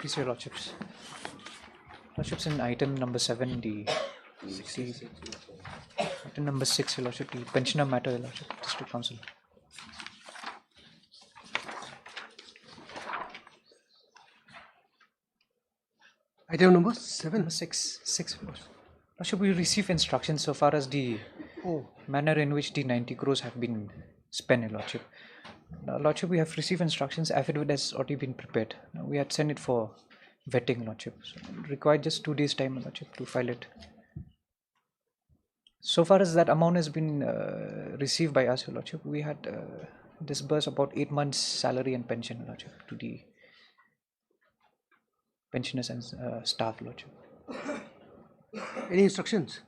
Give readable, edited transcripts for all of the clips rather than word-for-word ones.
Please, Your Lordships. Lordships, in item number 7, the 60, item number 6, Your Lordship, the pensioner matter, Your Lordship, District Council. Item number 7. Number 6, Your Lordship. Lordship, we receive instructions so far as the manner in which the 90 crores have been spent, Your Lordship. Lordship, we have received instructions. Affidavit has already been prepared. We had sent it for vetting, Lordship. So required just 2 days time, Lordship, to file it. So far as that amount has been received by us, Your Lordship, we had disbursed about 8 months' salary and pension, Your Lordship, to the pensioners and staff, Lordship. Any instructions?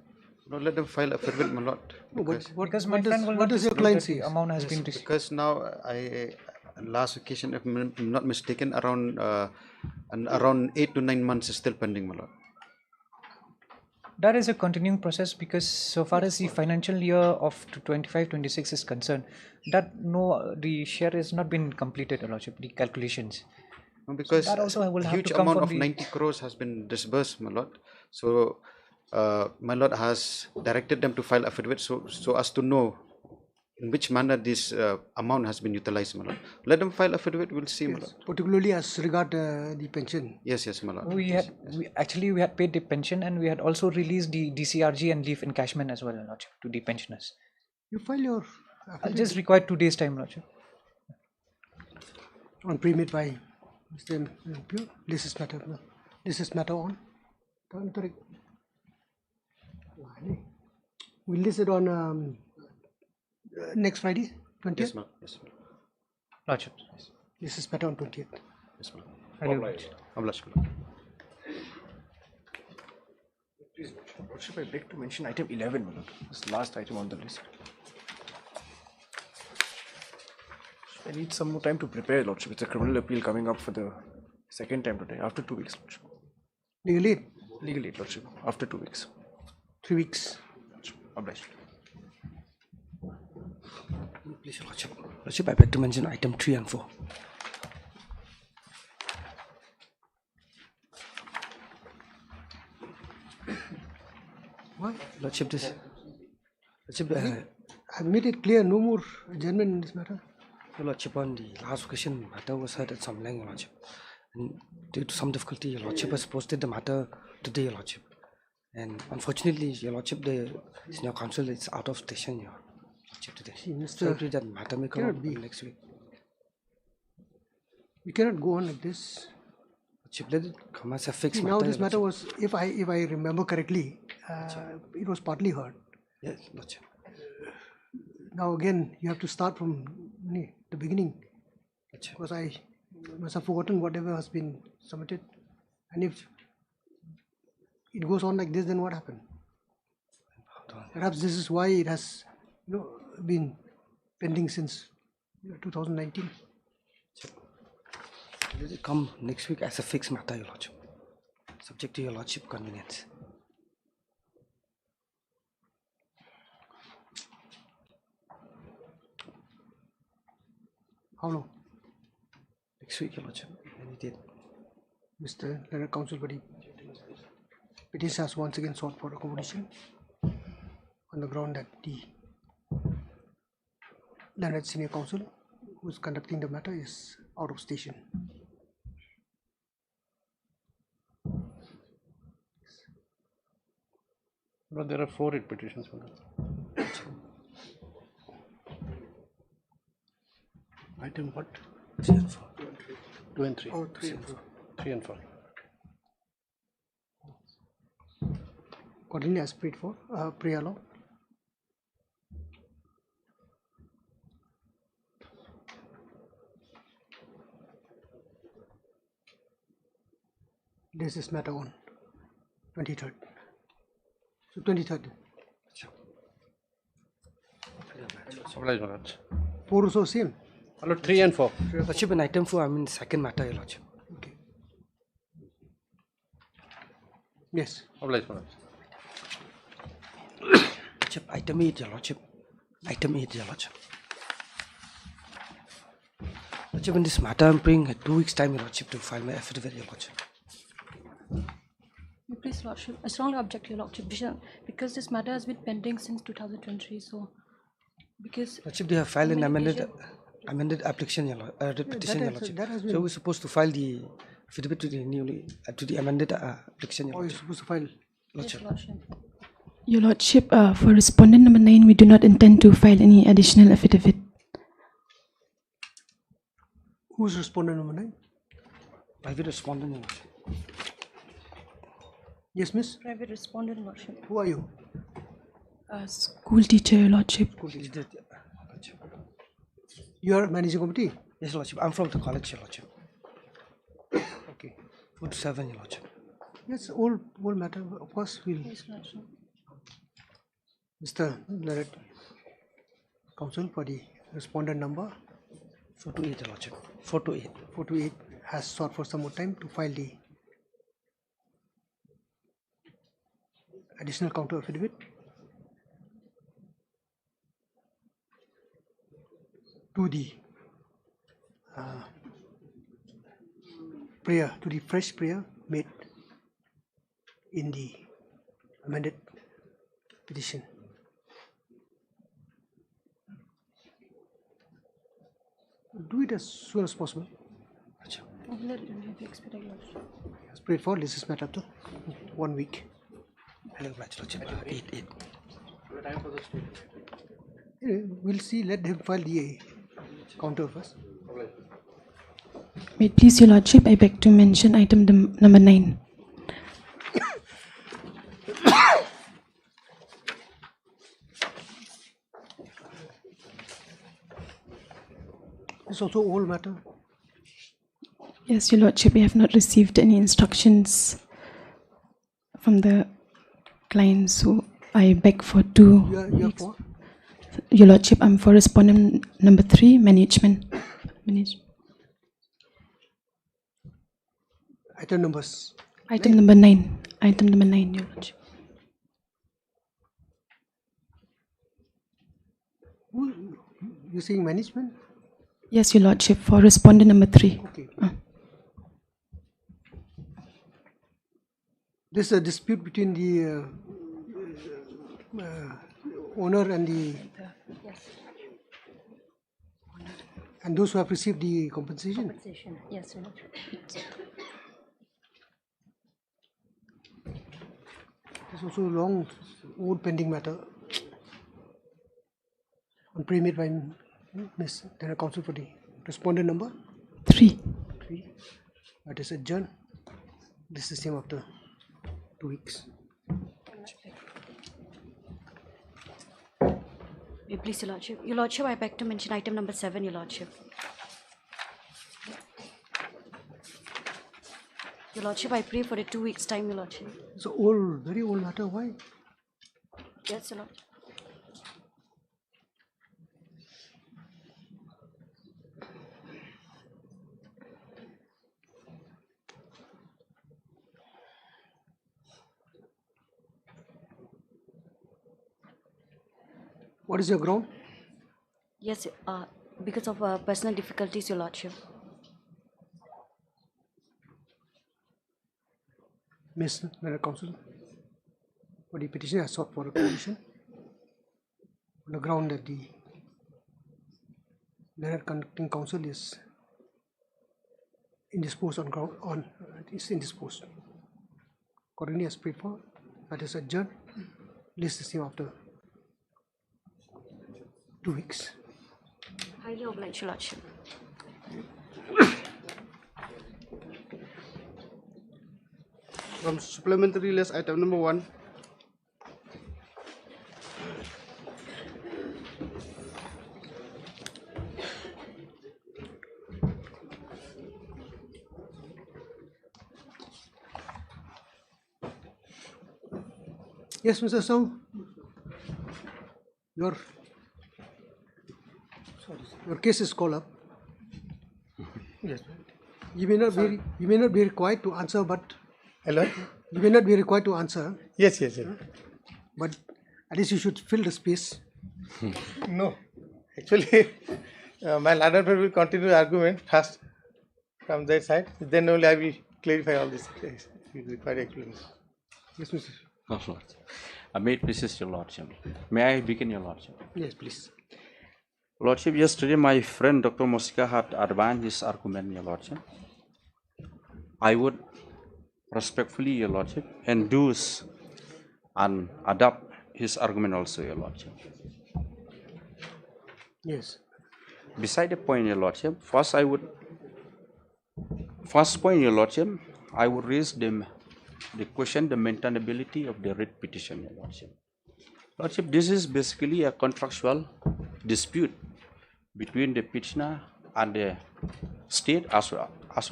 No, let them file affidavit, my lord. What does your client say? Amount has been received. Because now, last occasion, if I'm not mistaken, around 8 to 9 months is still pending, my lord. That is a continuing process, because so far as the financial year of 25-26 is concerned, the share has not been completed, Your Lordship, the calculations. No, because that also will a have huge to come amount from of the 90 crores has been disbursed, my lord. So, my lord has directed them to file affidavit so as to know in which manner this amount has been utilized, my lord. Let them file affidavit, we'll see, my lord. Particularly as regard the pension. Yes, my lord. we had paid the pension, and we had also released the DCRG and leave encashment as well, Your Lordship, to the pensioners. You file your I'll affidavit just require 2 days time, Lordship. on pre-made by Mr. MP. This is matter on. We'll list it on next Friday, 20th. Yes, ma'am. Yes, ma'am. Lordship. This is matter on 20th. Yes, ma'am. Obliged. Please, Lordship, I'd like to mention item 11, my lord. This last item on the list. I need some more time to prepare, Lordship. It's a criminal appeal coming up for the second time today, after 2 weeks, Lordship. Legal aid, Legal aid, Lordship, after 2 weeks. 3 weeks. Obliged. Please, Your Lordship. Lordship, I beg to mention item 3 and 4. Why? Lordship, I've made it clear, no more adjournment in this matter. Your Lordship, on the last occasion, matter was heard at some length, Your Lordship. And due to some difficulty, Your Lordship has posted the matter today, Your Lordship. And unfortunately, Your Lordship, the senior counsel is out of station, Your Lordship, today. See, Mr. So I pray that matter may come cannot up be. next week. We cannot go on like this. Lordship, let it come as a fixed See, matter. now this Your matter Lordship. was, if I remember correctly, it was partly heard. Yes, Lordship. Now again, you have to start from the beginning, Lordship. because I must have forgotten whatever has been submitted. And if it goes on like this, then what happened? Perhaps this is why it has been pending since 2019. Let it come next week as a fixed matter, Your Lordship. Subject to Your Lordship convenience. How long? Next week, Your Lordship. Any date. Mr. Leonard Counsel Body petition has once again sought for accommodation on the ground that the Leonard Senior Counsel, who is conducting the matter, is out of station. But there are 4 writ petitions for that. Item what? 2 and 3. Oh, 3 and 4. 3 and 4. Accordingly, as prayed for, pray along. This is matter on 23rd. So 23rd. Obliged, my lord. 4 also same. My lord, 3 and 4. Lordship, in item 4, I mean second matter, Your Lordship. Okay. Yes. Obliged, my lord. Lordship, item 8, Your Lordship. Item 8, Your Lordship. Lordship, in this matter, I'm praying 2 weeks time, Your Lordship, to file my affidavit, Your Lordship. Lordship. I strongly object, Your Lordship, because this matter has been pending since 2023. So, because Lordship, they have filed an communication- amended application, Your petition, Your Lordship. that has So been- we're supposed to file the affidavit to the amended application, Your Or you're Lordship. supposed to file. Yes, Your Lordship. Your Lordship, for respondent number 9, we do not intend to file any additional affidavit. Who's respondent number 9? Private respondent, Your Lordship. Yes, miss. Private respondent, Your Lordship. Who are you? School teacher, Your Lordship. Is that, Lordship? You are managing committee. Yes, Lordship. I'm from the college, Your Lordship. Okay. Food 7, Your Lordship. Yes, all matter. Of course, we'll. Yes, Lordship. Mr. Leonard, counsel for the respondent number 428, Your Lordship. 428. 428 has sought for some more time to file the additional counter affidavit. To the prayer, to the fresh prayer made in the amended petition. Do it as soon as possible. Let it be expedited, Your Lordship. Straightforward, this is matter up to 1 week. Hello, Lordship. 8. We'll see, let them file the counter first. Wait, please, Your Lordship, I beg to mention item number 9. It's also old matter. Yes, Your Lordship, we have not received any instructions from the client, so I beg for 2 You are weeks. for? Your Lordship, I'm for respondent number 3, management. Item numbers. Item number 9. Item number 9, Your Lordship. Who, you saying management? Yes, Your Lordship, for respondent number 3. Okay. This is a dispute between the owner and the and those who have received the compensation. Compensation. Yes, Your Lordship. There's also a long old pending matter on pre-made by Miss General Counsel for the respondent number 3. 3. That is adjourned. This is the same after 2 weeks. Please, Your Lordship. Your Lordship, I beg to mention item number 7, Your Lordship. Your Lordship, I pray for a 2 weeks time, Your Lordship. It's a old, very old matter. Why? Yes, Your Lordship. What is your ground? Yes, because of personal difficulties, Your Lordship. Miss General Counsel for the petition has sought for a commission on the ground that the Leonard Conducting Council is indisposed on ground is indisposed. Accordingly, as prayed for, that is adjourned. List the same after 2 weeks. Highly obliged, Your Lordship. From supplementary list, item number 1. Yes, Mr. Song. Your case is called up. Yes. You may not be required to answer, but Hello? you may not be required to answer, Yes. but at least you should fill the space. No. Actually, my ladder will continue the argument first from their side. Then only I will clarify all this required explanation. Yes, Mr. Oh, Lordship. May it please your Lordship. May I begin, your Lordship? Yes, please. Lordship, yesterday my friend Dr. Mosika had advanced his argument, your Lordship. I would respectfully, your Lordship, endorse and adopt his argument also, your Lordship. Yes. Beside the point, your Lordship, first point, your Lordship, I would raise the question, the maintainability of the writ petition, your Lordship. Lordship, this is basically a contractual dispute between the petitioner and the state as well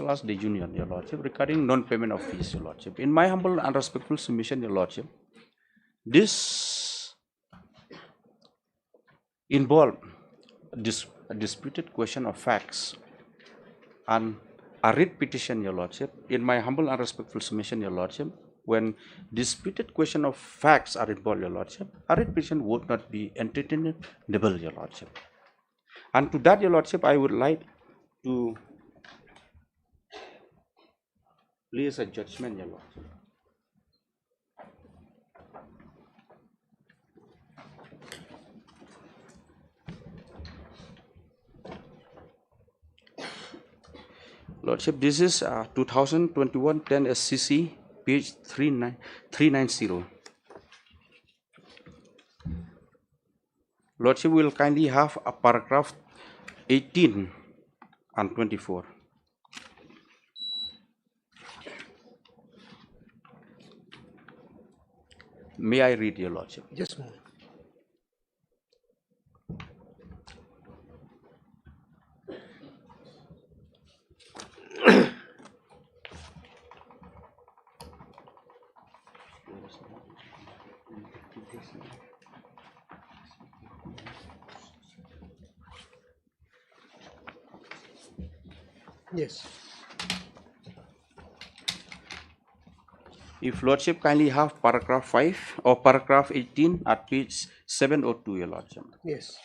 as the union, your Lordship, regarding non-payment of fees, your Lordship. In my humble and respectful submission, your Lordship, this involved a disputed question of facts and a writ petition, your Lordship. In my humble and respectful submission, your Lordship, when disputed question of facts are involved, your Lordship, a writ petition would not be entertainable, your Lordship. And to that, your Lordship, I would like to place a judgment, your Lordship. Lordship, this is 2021-10 SCC, page 390. Lordship will kindly have a paragraph 18 and 24. May I read, your Lordship? Just a moment. Yes. If Lordship kindly have paragraph 5 or paragraph 18 at page 702, your Lordship. Yes.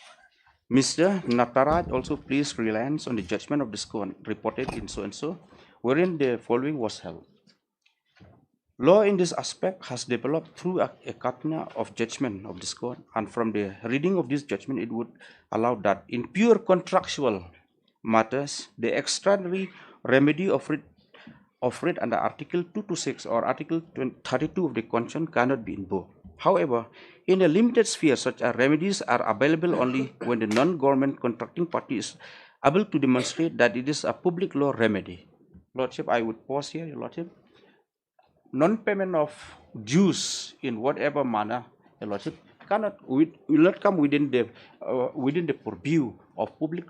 Mr. Nataraj also placed reliance on the judgment of this court reported in so-and-so, wherein the following was held. Law in this aspect has developed through a catena of judgment of this court, and from the reading of this judgment, it would allow that in pure contractual matters, the extraordinary remedy of writ under Article 226 or Article 32 of the Constitution cannot be invoked. However, in a limited sphere, such as remedies are available only when the non-government contracting party is able to demonstrate that it is a public law remedy. Lordship, I would pause here, your Lordship. Non-payment of dues in whatever manner, your Lordship, will not come within the purview of public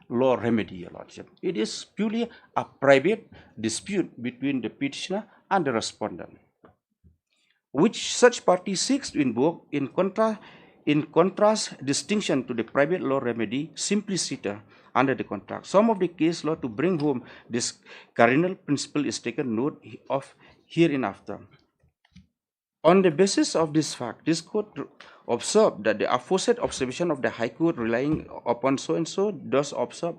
law remedy, your Lordship. It is purely a private dispute between the petitioner and the respondent, which such party seeks to invoke in contrast distinction to the private law remedy simpliciter under the contract. Some of the case law to bring home this cardinal principle is taken note of hereinafter. On the basis of this fact, this court observed that the aforesaid observation of the High Court relying upon so-and-so does observe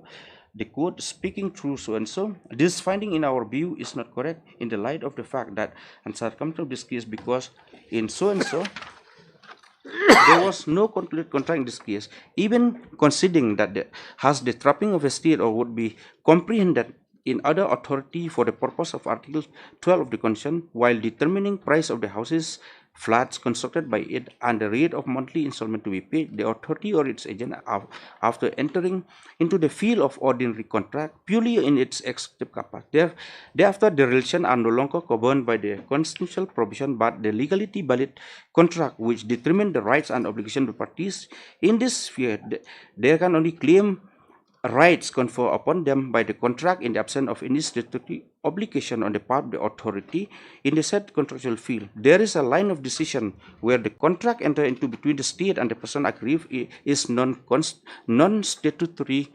the court speaking through so-and-so. This finding in our view is not correct in the light of the fact that and circumstance of this case, because in so-and-so there was no concluded contract in this case, even considering that has the trapping of a state or would be comprehended in other authority for the purpose of Article 12 of the Constitution, while determining price of the houses, flats constructed by it and the rate of monthly installment to be paid, the authority or its agent, after entering into the field of ordinary contract purely in its executive capacity. Thereafter, the relations are no longer governed by the constitutional provision but the legally valid contract which determine the rights and obligations of the parties. In this sphere, they can only claim rights conferred upon them by the contract in the absence of any statutory obligation on the part of the authority in the said contractual field. There is a line of decision where the contract entered into between the state and the person aggrieved is non-statutory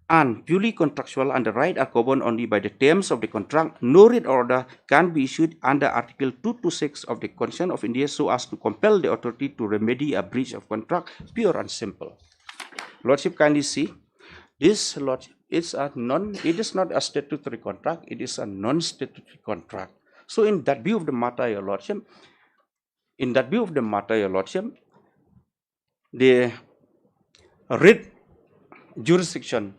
and purely contractual, and the rights are governed only by the terms of the contract. No writ order can be issued under Article 226 of the Constitution of India so as to compel the authority to remedy a breach of contract, pure and simple. Lordship, kindly see. This, Lordship, it is not a statutory contract, it is a non-statutory contract. So in that view of the matter, your Lordship, in that view of the matter, Your Lordship, the writ jurisdiction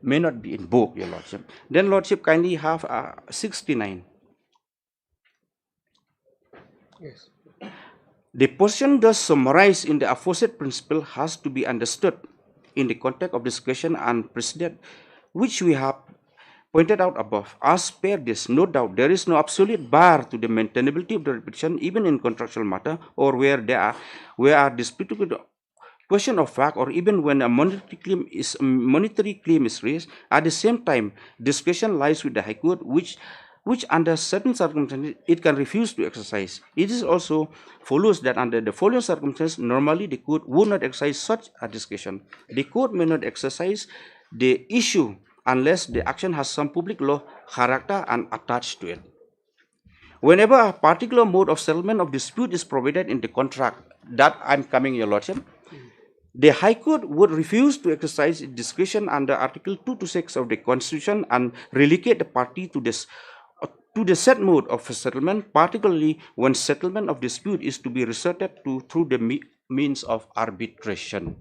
may not be invoked, Your Lordship. Then Lordship kindly have 69. Yes. The portion thus summarized in the aforesaid principle has to be understood in the context of discussion and precedent, which we have pointed out above. As per this, no doubt there is no absolute bar to the maintainability of the repetition, even in contractual matter, or where there are disputed question of fact, or even when a monetary claim is raised. At the same time, discretion lies with the High Court, which under certain circumstances it can refuse to exercise. It is also follows that under the following circumstances, normally the court would not exercise such a discretion. The court may not exercise the issue unless the action has some public law character and attached to it. Whenever a particular mode of settlement of dispute is provided in the contract, that I'm coming, Your Lordship, the High Court would refuse to exercise its discretion under Article 226 of the Constitution and relegate the party to the said mode of settlement, particularly when settlement of dispute is to be resorted to through the means of arbitration.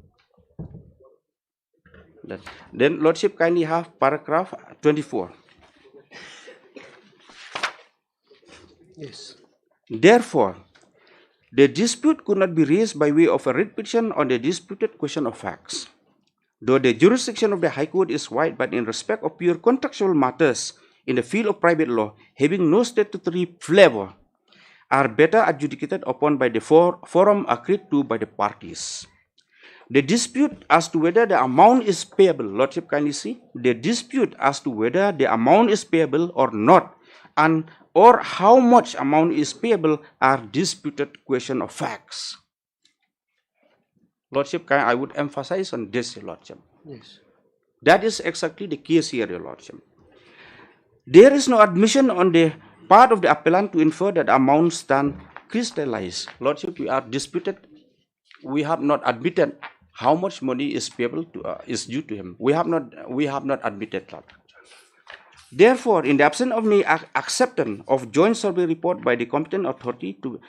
Then Lordship kindly have paragraph 24. Yes. Therefore, the dispute could not be raised by way of a writ petition on the disputed question of facts. Though the jurisdiction of the High Court is wide, but in respect of pure contractual matters in the field of private law, having no statutory flavor, are better adjudicated upon by the forum agreed to by the parties. The dispute as to whether the amount is payable, Lordship kindly see, the dispute as to whether the amount is payable or not, and or how much amount is payable, are disputed question of facts. Lordship, I would emphasize on this, Your Lordship. Yes. That is exactly the case here, Your Lordship. There is no admission on the part of the appellant to infer that amounts stand crystallized. Lordship, we are disputed. We have not admitted how much money is payable to is due to him. We have not admitted that. Therefore, in the absence of any acceptance of joint survey report by the competent authority to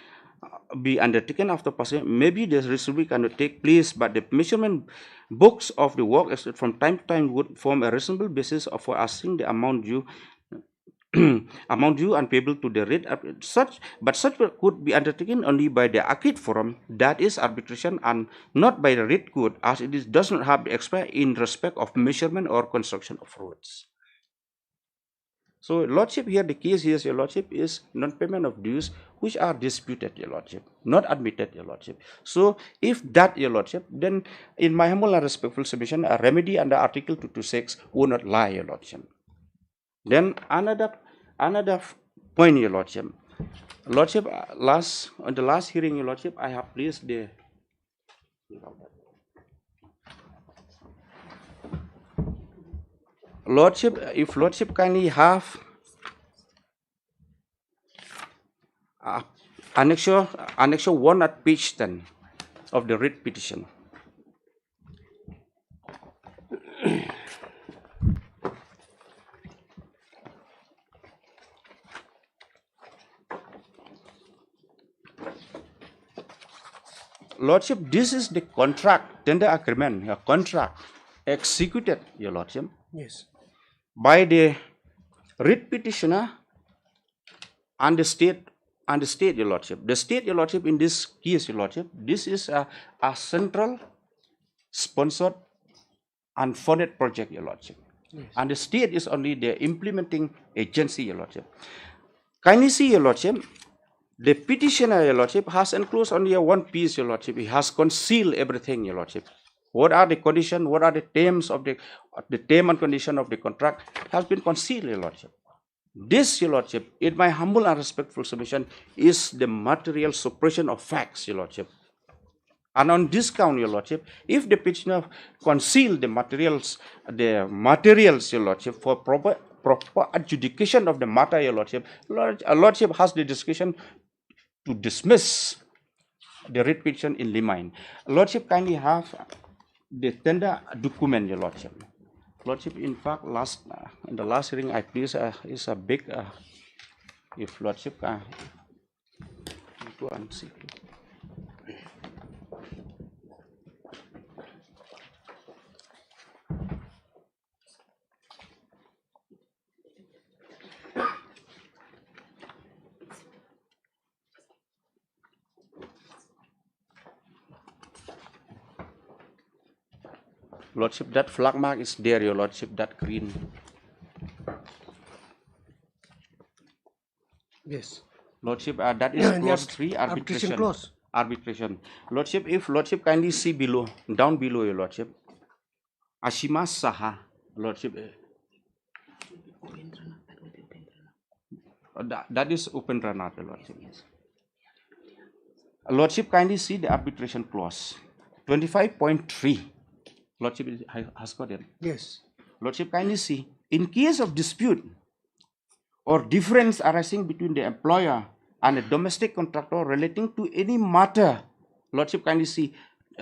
be undertaken after passing, maybe the survey cannot take place, but the measurement books of the work from time to time would form a reasonable basis for asking the amount due and payable to the rate. Such work could be undertaken only by the agreed forum, that is arbitration, and not by the rate court, as it does not have the expert in respect of measurement or construction of roads. So, Lordship, here the case here, Your Lordship, is non-payment of dues which are disputed, Your Lordship, not admitted, Your Lordship. So, if that, Your Lordship, then in my humble and respectful submission, a remedy under Article 226 will not lie, Your Lordship. Then another point, Your Lordship. Lordship, on the last hearing, Your Lordship, I have placed the Lordship, if Lordship kindly have annexure 1 at page 10 of the writ petition. Lordship, this is the contract, tender agreement, a contract executed, Your Lordship. Yes. By the writ petitioner and the state, Your Lordship. The state, Your Lordship, in this case, Your Lordship, this is a central sponsored and funded project, Your Lordship. Yes. And the state is only the implementing agency, Your Lordship. Kindly see, Your Lordship, the petitioner, Your Lordship, has enclosed only one piece, Your Lordship. He has concealed everything, Your Lordship. What are the conditions, what are the terms of the term and condition of the contract has been concealed, Your Lordship. This, Your Lordship, in my humble and respectful submission, is the material suppression of facts, Your Lordship. And on this count, Your Lordship, if the petitioner concealed the materials, Your Lordship, for proper adjudication of the matter, Your Lordship, Lordship has the discretion to dismiss the writ petition in limine. Lordship kindly have the tender document, Your Lordship. Lordship, in fact, in the last hearing I placed is a big, if Lordship go and see. Lordship, that flag mark is there, Your Lordship, that green. Yes. Lordship, that is The clause 3, arbitration arbitration. clause. Arbitration. Lordship, if Lordship kindly see below, down below, Your Lordship. Ashima Saha, Lordship. That is Upendranath, Your Lordship. Lordship, kindly see the arbitration clause. 25.3. Lordship has got it. Yes. Lordship, kindly see. In case of dispute or difference arising between the employer and a domestic contractor relating to any matter, Lordship, kindly see,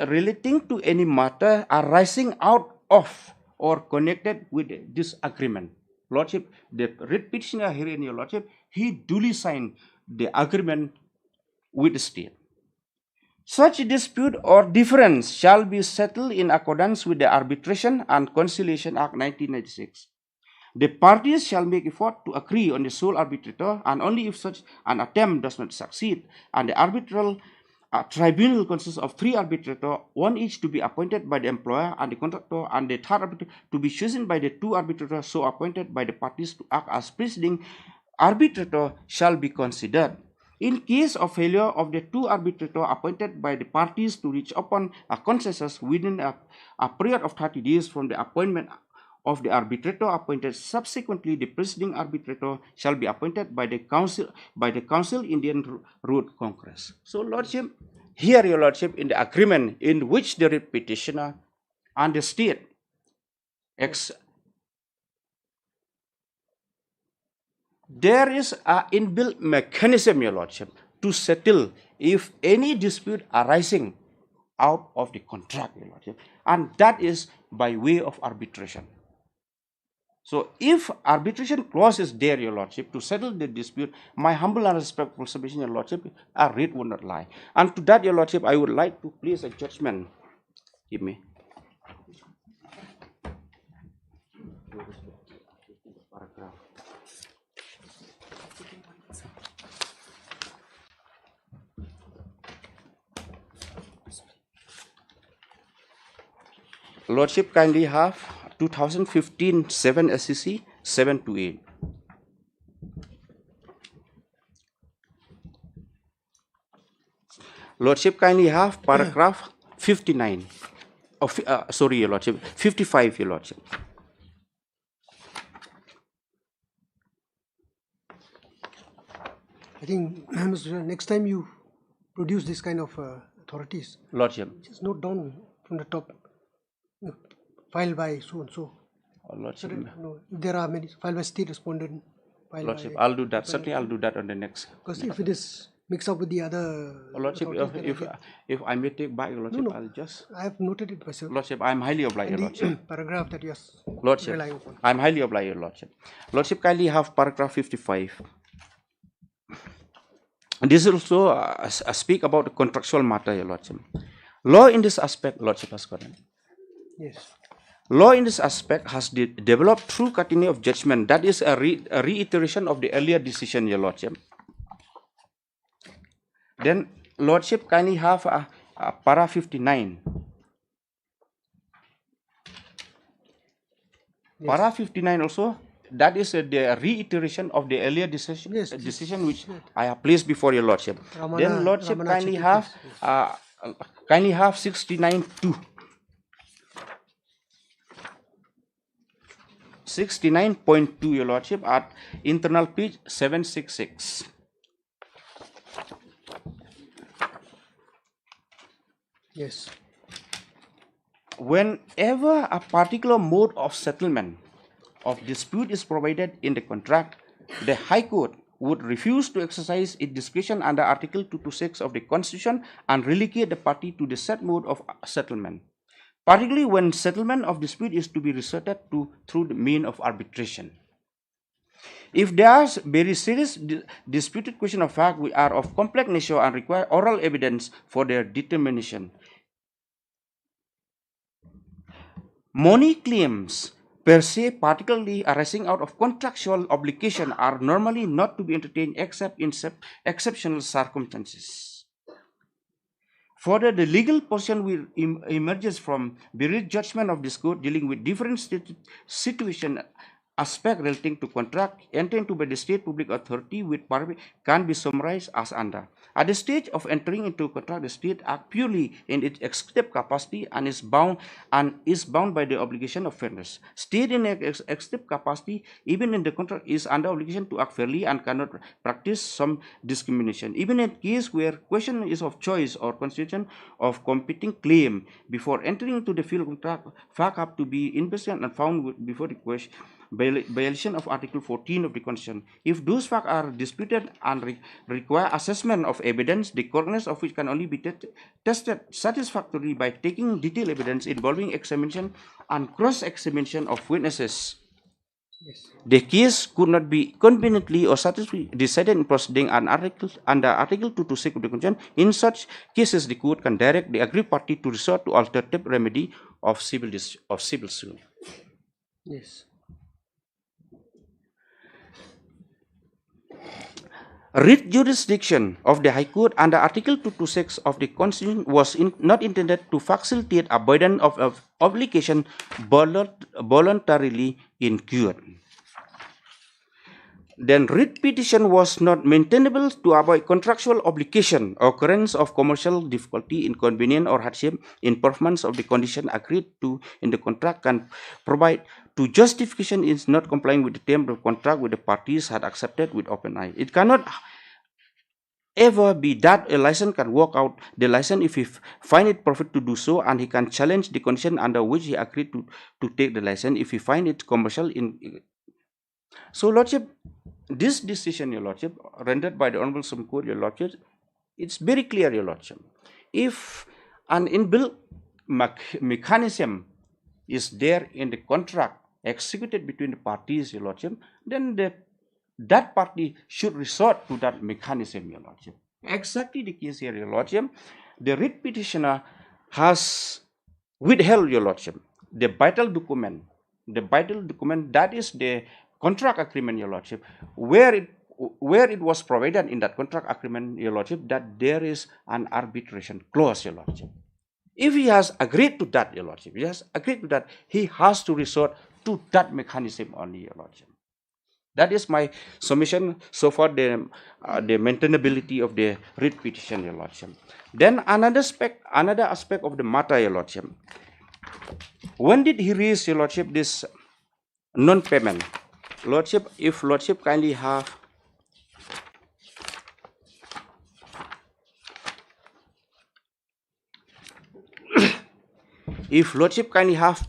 relating to any matter arising out of or connected with this agreement. Lordship, the writ petitioner here in Your Lordship, he duly signed the agreement with the state. Such dispute or difference shall be settled in accordance with the Arbitration and Conciliation Act 1996. The parties shall make effort to agree on the sole arbitrator, and only if such an attempt does not succeed, and the arbitral tribunal consists of 3 arbitrators, 1 each to be appointed by the employer and the contractor, and the 3rd arbitrator to be chosen by the 2 arbitrators so appointed by the parties to act as preceding arbitrator shall be considered. In case of failure of the 2 arbitrators appointed by the parties to reach upon a consensus within a period of 30 days from the appointment of the arbitrator appointed, subsequently the preceding arbitrator shall be appointed by the council Indian Road Congress. So, Lordship, here, Your Lordship, in the agreement in which the writ petitioner and the state there is an inbuilt mechanism, Your Lordship, to settle if any dispute arising out of the contract, Your Lordship, and that is by way of arbitration. So, if arbitration clause is there, Your Lordship, to settle the dispute, my humble and respectful submission, Your Lordship, a writ would not lie. And to that, Your Lordship, I would like to place a judgment. Give me. Lordship, kindly have 2015 7 SCC 728. Lordship, kindly have paragraph 59. Sorry, Your Lordship, 55, Your Lordship. I think next time you produce this kind of authorities, Lordship. just note down from the top, filed by so and so. Lordship. No, there are many filed by state respondent. Lordship, I'll do that. Certainly, I'll do that on the next. Because if it is mixed up with the other. Lordship, if I may take back, Lordship, No. I'll just. I have noted it myself. Lordship, I'm highly obliged, And Lordship. paragraph that you are Lordship, relying upon. I'm highly obliged, Lordship. Lordship, kindly have paragraph 55. This is also speak about the contractual matter, Your Lordship. Law in this aspect, Lordship has got it. Yes. Law in this aspect has developed through continuity of judgment. That is a reiteration of the earlier decision, Your Lordship. Then, Lordship, kindly have a para 59. Yes. Para 59 also, that is the reiteration of the earlier decision, Yes, decision which I have placed before Your Lordship. Then, Lordship, kindly have 69.2. 69.2, Your Lordship, at internal page 766. Yes. Whenever a particular mode of settlement of dispute is provided in the contract, the High Court would refuse to exercise its discretion under Article 226 of the Constitution and relegate the party to the said mode of settlement, particularly when settlement of dispute is to be resorted to through the means of arbitration. If there are very serious disputed question of fact which are of complex nature and require oral evidence for their determination, money claims per se, particularly arising out of contractual obligation, are normally not to be entertained except in exceptional circumstances. Further, the legal portion will emerges from various judgment of this court dealing with different situation aspect relating to contract entered into by the state public authority with permit can be summarized as under. At the stage of entering into contract, the state acts purely in its executive capacity and is bound by the obligation of fairness. State in executive capacity, even in the contract, is under obligation to act fairly and cannot practice some discrimination. Even in case where question is of choice or constitution of competing claim before entering into the field contract, fact have to be investigated and found before the question. Violation of Article 14 of the Constitution. If those facts are disputed and require assessment of evidence, the correctness of which can only be tested satisfactorily by taking detailed evidence involving examination and cross-examination of witnesses. Yes. The case could not be conveniently or satisfactorily decided in proceeding under Article 226 of the Constitution. In such cases, the court can direct the aggrieved party to resort to alternative remedy of civil suit. Yes. Writ jurisdiction of the High Court under Article 226 of the Constitution was not intended to facilitate a burden of obligation voluntarily incurred. Then writ petition was not maintainable to avoid contractual obligation, occurrence of commercial difficulty, inconvenience or hardship in performance of the condition agreed to in the contract, can provide to justification is not complying with the terms of contract with the parties had accepted with open eye. It cannot ever be that a license can walk out the license if he find it profit to do so, and he can challenge the condition under which he agreed to take the license if he find it commercial in. So, Lordship, this decision, Your Lordship, rendered by the Honorable Supreme Court, Your Lordship, it's very clear, Your Lordship. If an inbuilt mechanism is there in the contract executed between the parties, Your Lordship, then that party should resort to that mechanism, Your Lordship. Exactly the case here, Your Lordship. The writ petitioner has withheld, Your Lordship, the vital document that is the contract agreement, Your Lordship, where it was provided in that contract agreement, Your Lordship, that there is an arbitration clause, Your Lordship. If he has agreed to that, Your Lordship, he has to resort to that mechanism only, Your Lordship. That is my submission so far, the maintainability of the writ petition, Your Lordship. Then another aspect of the matter, Your Lordship. When did he raise, Your Lordship, this non-payment? Lordship, if Lordship kindly have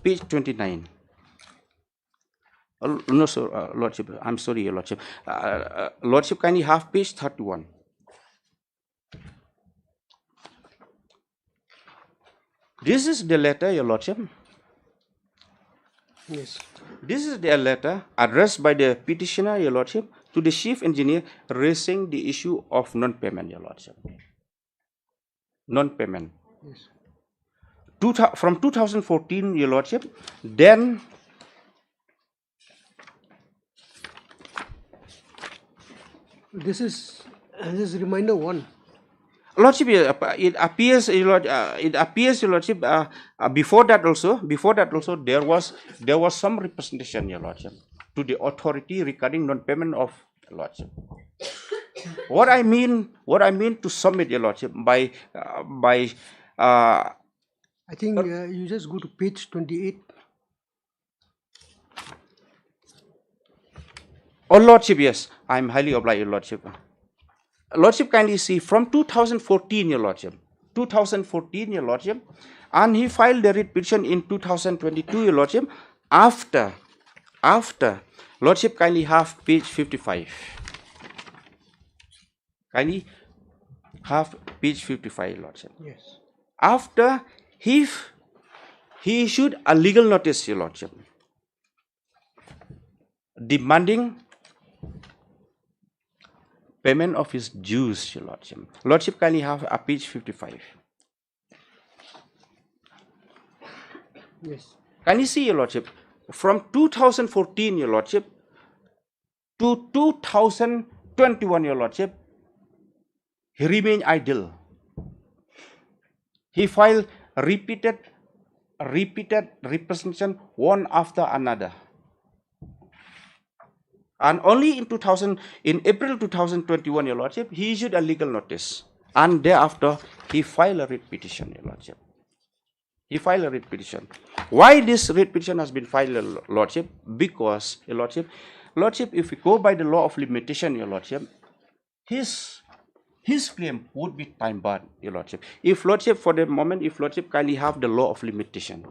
page 29. No, sir, Lordship, I'm sorry, Your Lordship. Lordship, kindly have page 31. This is the letter, Your Lordship. Yes. This is the letter addressed by the petitioner, Your Lordship, to the chief engineer, raising the issue of non-payment, Your Lordship. Non-payment. Yes. From 2014, Your Lordship, then This is reminder one. Lordship, it appears, Your Lordship, before that also, there was some representation, Your Lordship, to the authority regarding non-payment of Lordship. What I mean to submit, Your Lordship, by I think you just go to page 28. Oh, Lordship, yes, I am highly obliged, Your Lordship. Lordship, kindly see from 2014, Your Lordship. 2014, Your Lordship, and he filed the writ petition in 2022, Your Lordship. After, Lordship, kindly have page 55. Kindly have page 55, Lordship. Yes. After he issued a legal notice, Your Lordship, demanding payment of his dues, Your Lordship. Lordship, kindly have a page 55. Yes. Can you see, Your Lordship, from 2014, Your Lordship, to 2021, Your Lordship, he remained idle. he filed repeated representation one after another. And only in April 2021, Your Lordship, he issued a legal notice. And thereafter, he filed a writ petition, Your Lordship. He filed a writ petition. Why this writ petition has been filed, Your Lordship? Because, Your Lordship, if we go by the law of limitation, Your Lordship, his claim would be time barred, Your Lordship. If Lordship, for the moment, if Lordship kindly have the law of limitation,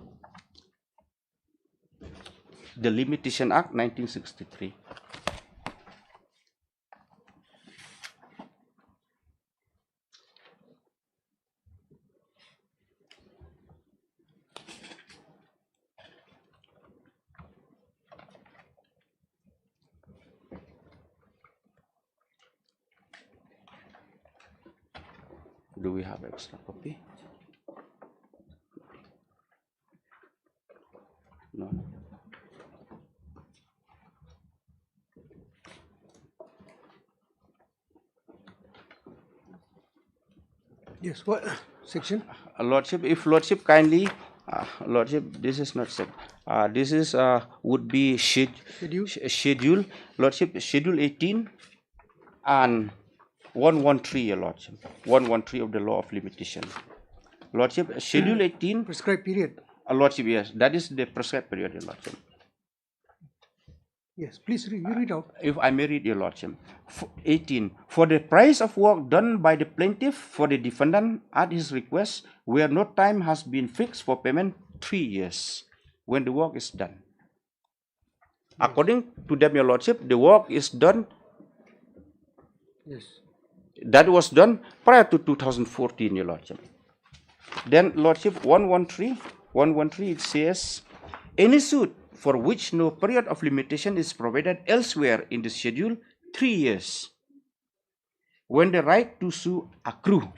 the Limitation Act 1963. Do we have extra copy? No. Yes, what section? Lordship, if Lordship kindly, Lordship, this is not set. This is would be schedule. Lordship, Schedule 18 and 113, Your Lordship. 113 of the law of limitation. Lordship, Schedule 18. Prescribed period. Lordship, yes, that is the prescribed period, Your Lordship. Yes, please read out. If I may read, Your Lordship. 18. For the price of work done by the plaintiff for the defendant at his request, where no time has been fixed for payment, 3 years, when the work is done. According to them, Your Lordship, the work is done. Yes. That was done prior to 2014, Your Lordship. Then, Lordship, 113, it says, any suit for which no period of limitation is provided elsewhere in the schedule, 3 years, when the right to sue accrue.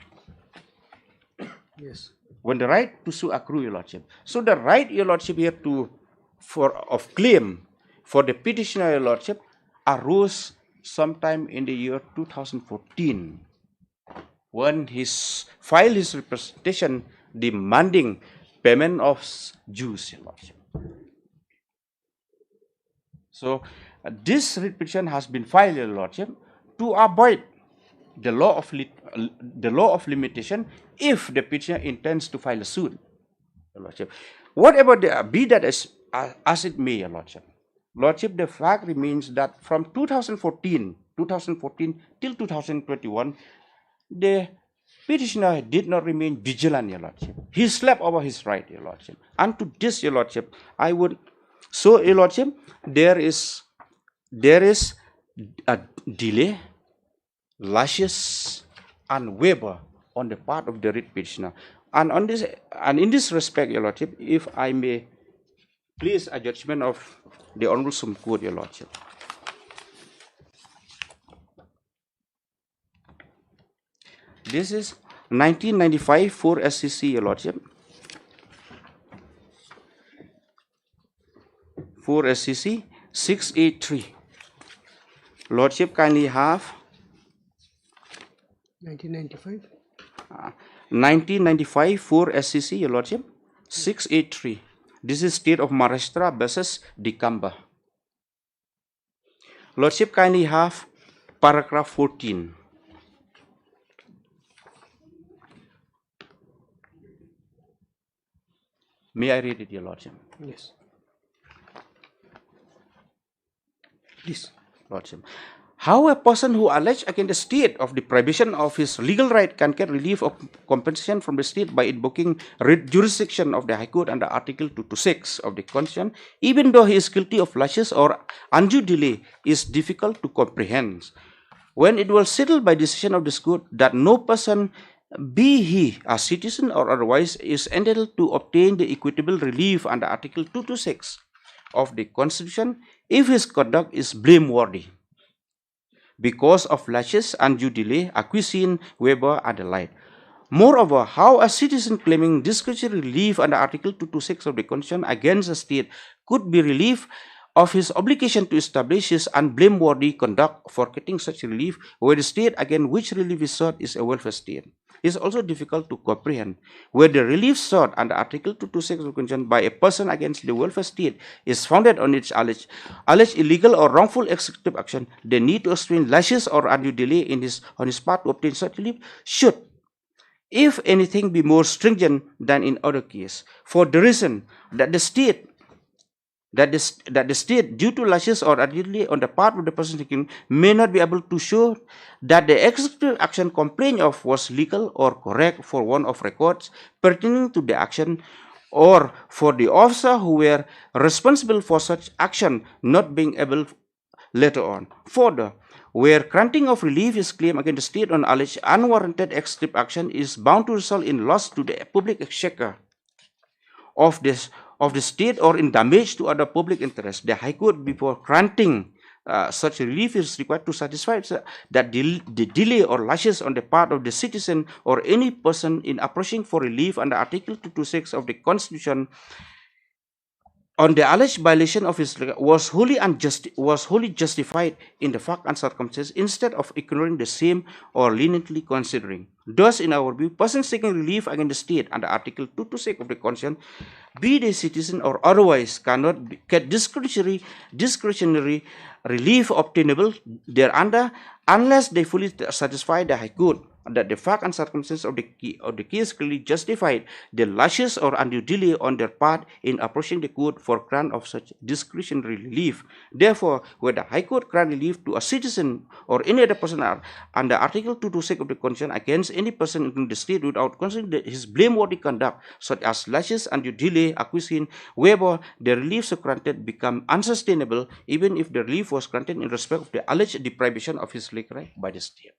Yes. When the right to sue accrue, Your Lordship. So the right, Your Lordship, here of claim for the petitioner, Your Lordship, arose sometime in the year 2014, when he filed his representation demanding payment of dues, Your Lordship. So this writ petition has been filed, Your Lordship, to avoid the law of limitation if the petitioner intends to file a suit, Your Lordship. Whatever be that as it may, Your Lordship. Lordship, the fact remains that from 2014 till 2021, the petitioner did not remain vigilant, Your Lordship. He slept over his right, Your Lordship. And to this, Your Lordship, I would, so, Your Lordship, there is a delay, lashes, and waiver on the part of the writ petitioner. And in this respect, Your Lordship, if I may please a judgment of the Honorable Supreme Court, Your Lordship. This is 1995 4 SCC, Your Lordship. 4 SCC 683. Lordship, kindly have 1995. 1995 4 SCC, Your Lordship, 683. This is State of Maharashtra versus Dikamba. Lordship, kindly have paragraph 14. May I read it, Your Lordship? Yes. Please. Lordship. How a person who alleges against the state of the prohibition of his legal right can get relief of compensation from the state by invoking jurisdiction of the High Court under Article 226 of the Constitution, even though he is guilty of lashes or undue delay, is difficult to comprehend. When it was settled by decision of this court that no person, be he a citizen or otherwise, is entitled to obtain the equitable relief under Article 226 of the Constitution if his conduct is blameworthy because of lashes, undue delay, acquiescence, waiver, and the like. Moreover, how a citizen claiming discretionary relief under Article 226 of the Constitution against the state could be relieved of his obligation to establish his unblameworthy conduct for getting such relief, where the state against which relief is sought is a welfare state. It is also difficult to comprehend where the relief sought under Article 226 of the Constitution by a person against the welfare state is founded on its alleged illegal or wrongful executive action. The need to explain lashes or undue delay on his part to obtain such relief should, if anything, be more stringent than in other cases, for the reason that the state, due to lashes or adultery on the part of the person seeking, may not be able to show that the executive action complained of was legal or correct for want of records pertaining to the action, or for the officer who were responsible for such action not being able later on. Further, where granting of relief is claimed against the state on alleged unwarranted executive action is bound to result in loss to the public exchequer of the state or in damage to other public interests, the High Court, before granting such relief, is required to satisfy that the delay or lashes on the part of the citizen or any person in approaching for relief under Article 226 of the Constitution on the alleged violation of his was wholly justified in the fact and circumstances, instead of ignoring the same or leniently considering. Thus, in our view, persons seeking relief against the state under Article 226 of the Constitution, be they citizen or otherwise, cannot get discretionary relief obtainable thereunder unless they fully satisfy the High Court that the fact and circumstances of the case clearly justified the lashes or undue delay on their part in approaching the court for grant of such discretionary relief. Therefore, where the High Court grant relief to a citizen or any other person under Article 226 of the Constitution against any person in the state without considering his blameworthy conduct, such as lashes, undue delay, acquisition, whereby the relief so granted become unsustainable, even if the relief was granted in respect of the alleged deprivation of his legal right by the state.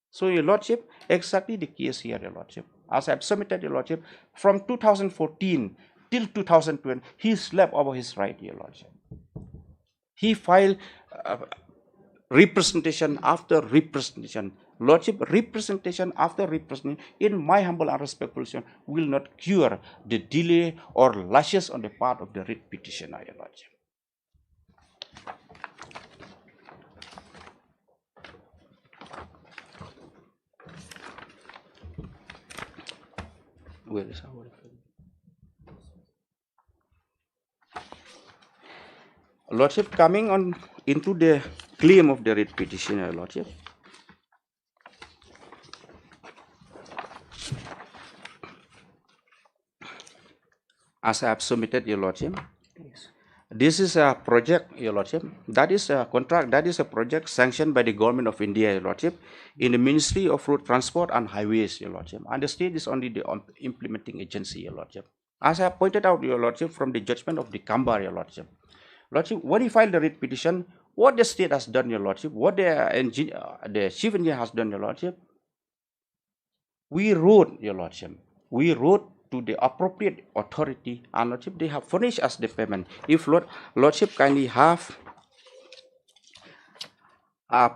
So, Your Lordship, exactly the case here, Your Lordship. As I have submitted, Your Lordship, from 2014 till 2020, he slept over his right, Your Lordship. He filed representation after representation. Lordship, representation after representation, in my humble and respectful position, will not cure the delay or lashes on the part of the writ petitioner, Your Lordship. Where is our Lordship, coming on into the claim of the writ petitioner, Lordship. As I have submitted, Your Lordship, this is a project, Your Lordship, that is a contract, that is a project sanctioned by the Government of India, Your Lordship, in the Ministry of Road Transport and Highways, Your Lordship, and the state is only the implementing agency, Your Lordship. As I have pointed out, Your Lordship, from the judgment of the Kambar, Your Lordship, when he filed the writ petition, what the state has done, Your Lordship, what the chief engineer has done, Your Lordship, we wrote, Your Lordship, we wrote to the appropriate authority, and Lordship, they have furnished us the payment. If Lordship kindly have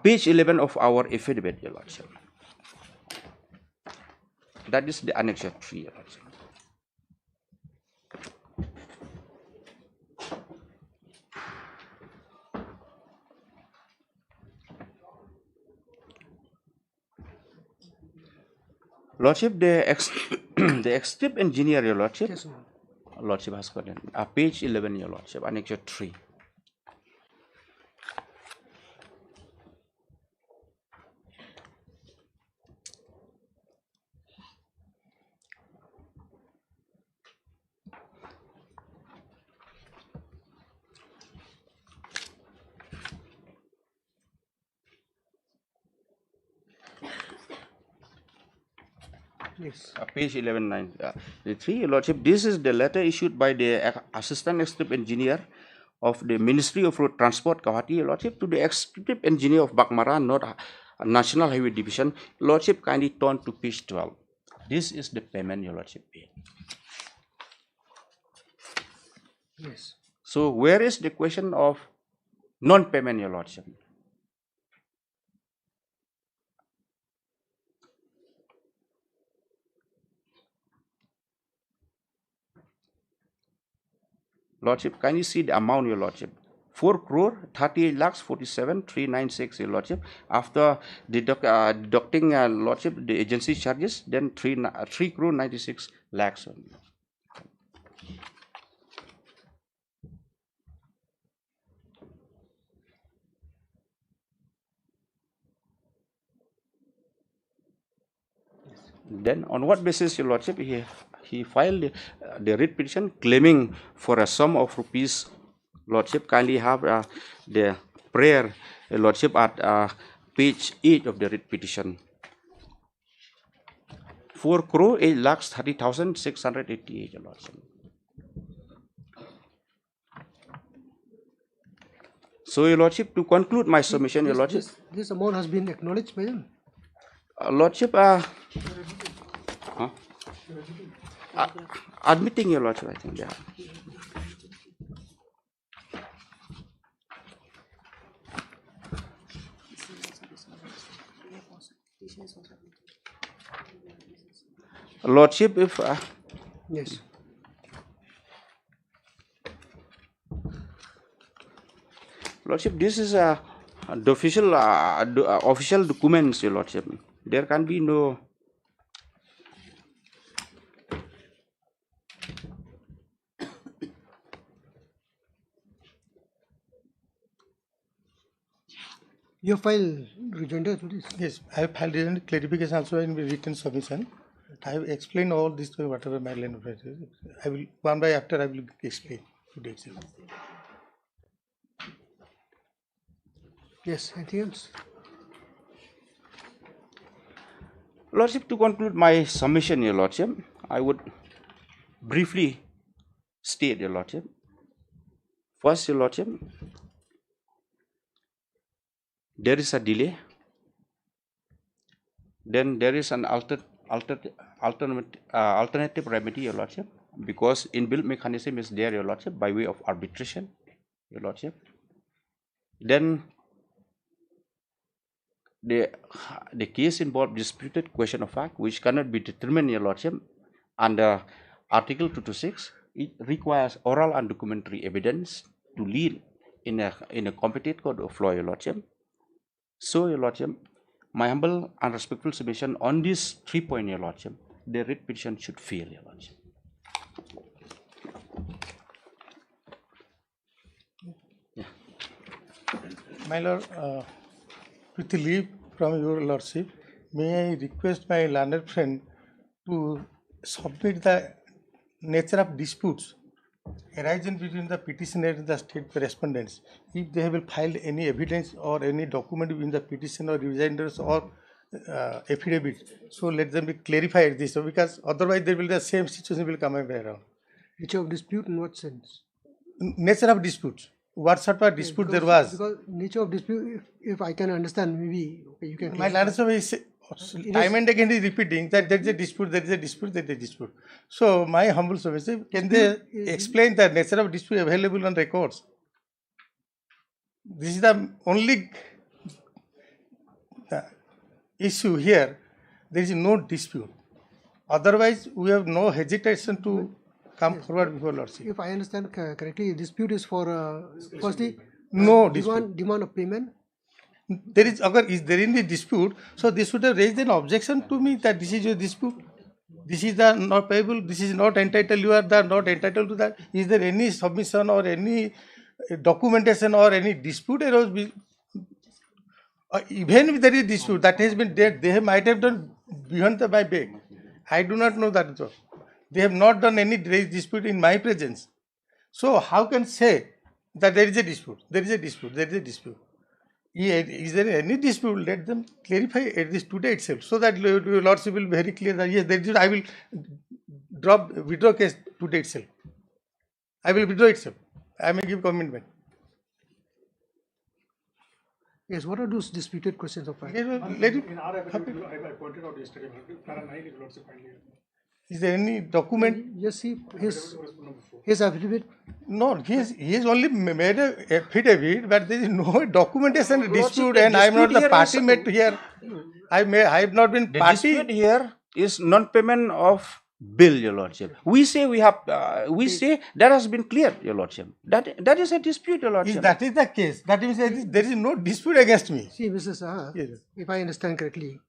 page 11 of our affidavit, Your Lordship. That is the Annex 3, Your Lordship. Lordship, the executive engineer, Your Lordship, Yes, Lordship has got page 11, Your Lordship, Annex 3. yes. Page 11, 3, Your Lordship, this is the letter issued by the Assistant Executive Engineer of the Ministry of Road Transport, Guwahati, Your Lordship, to the Executive Engineer of Bakmara North National Highway Division. Lordship, kindly turn to page 12. This is the payment, Your Lordship, paid. Yes. So, where is the question of non-payment, Your Lordship? Lordship, can you see the amount, Your Lordship? 4 crore 38 lakhs 47 396, Your Lordship. After deducting Lordship the agency charges, then 3 crore 96 lakhs. Then on what basis, Your Lordship, he filed the writ petition claiming for a sum of rupees. Lordship, kindly have the prayer, Lordship, at page 8 of the writ petition. 4 crore 8 lakhs 30,688, Your Lordship. So, Your Lordship, to conclude my submission, Your Lordship. This amount has been acknowledged by him. Lordship, admitting, Your Lordship, I think they are. Lordship, if Yes. Lordship, this is the official official documents, Your Lordship. There can be no You file rejoinder to this. Yes, I have filed a clarification also in written submission. I have explained all this to whatever my line of is. I will one by after I will explain today itself. Yes, anything else? Lordship, to conclude my submission, Your Lordship, I would briefly state, Your Lordship. First, Your Lordship, there is a delay. Then there is an alternative remedy, Your Lordship, because inbuilt mechanism is there, Your Lordship, by way of arbitration, Your Lordship. Then the case involved disputed question of fact which cannot be determined, Your Lordship, under Article 226. It requires oral and documentary evidence to lead in a competent court of law, Your Lordship. So, Your Lordship, my humble and respectful submission on this 3 points, Your Lordship, the writ petition should fail, Your Lordship. Yeah. My Lord, with leave from your Lordship, may I request my learned friend to submit the nature of disputes arising between the petitioner and the state correspondents. If they have filed any evidence or any document in the petition or rejoinders or affidavit, so let them be clarified this, because otherwise there will be the same situation will come around. Nature of dispute in what sense? Nature of disputes. What sort of dispute there was? Because nature of dispute, if I can understand, maybe okay, you can. My Lordship is time and again is repeating that there is a dispute, there is a dispute, there is a dispute. So my humble submission, can they explain the nature of dispute available on records? This is the only issue here. There is no dispute. Otherwise, we have no hesitation to come forward before Lordship. If I understand correctly, dispute is for firstly No dispute. demand of payment. There is, is there any dispute? So this would have raised an objection to me that this is your dispute. This is the not payable. This is not entitled. You are the not entitled to that. Is there any submission or any documentation or any dispute arose? Even if there is dispute that has been there, they might have done beyond my beg. I do not know that. They have not done any dispute in my presence. So how can say that there is a dispute? There is a dispute. There is a dispute. Is there any dispute? Let them clarify at this today itself, so that your Lordship will be very clear that yes, there is. I will withdraw case today itself. I will withdraw itself. I may give commitment. Yes, what are those disputed questions of fact? Let it happen. I pointed out yesterday, para 9 if Lordship kindly. Is there any document? Yes, see his affidavit. No, he has only made a affidavit, but there is no documentation dispute, and I am not the party made here. I have not been The party. dispute here is non-payment of bill, Your Lordship. We say we have, we say that has been cleared, Your Lordship. That is a dispute, Your If Lordship. that is the case, that means there is no dispute against me. See, Mr. Saha, Yes. if I understand correctly,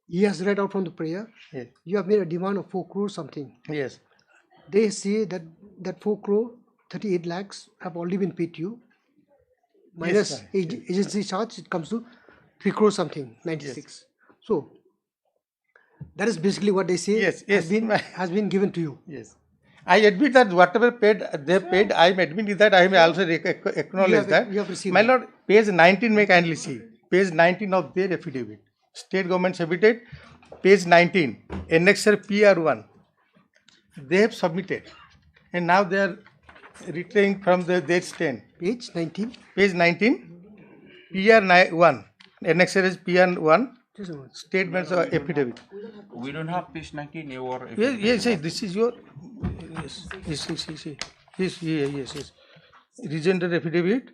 he has read out from the prayer. Yes. You have made a demand of 4 crore something. Yes. They say that 4 crore, 38 lakhs have already been paid to you. Minus sir. agency charge, it comes to 3 crore something, 96. So, that is basically what they say Yes, has been given to you. Yes. I admit that whatever paid they paid, I am admitting that I may also acknowledge that. You have received My it. lord, page 19 may kindly see. Page 19 of their affidavit. State government's affidavit, page 19, annexure PR1. They have submitted. And now they are retraining from their stand. Page 19. Page 19, PR1. Annexure is PR1. Just a moment. Statements of affidavit. We don't have page 19, your Yes, this is your. Yes. Rejoinder affidavit.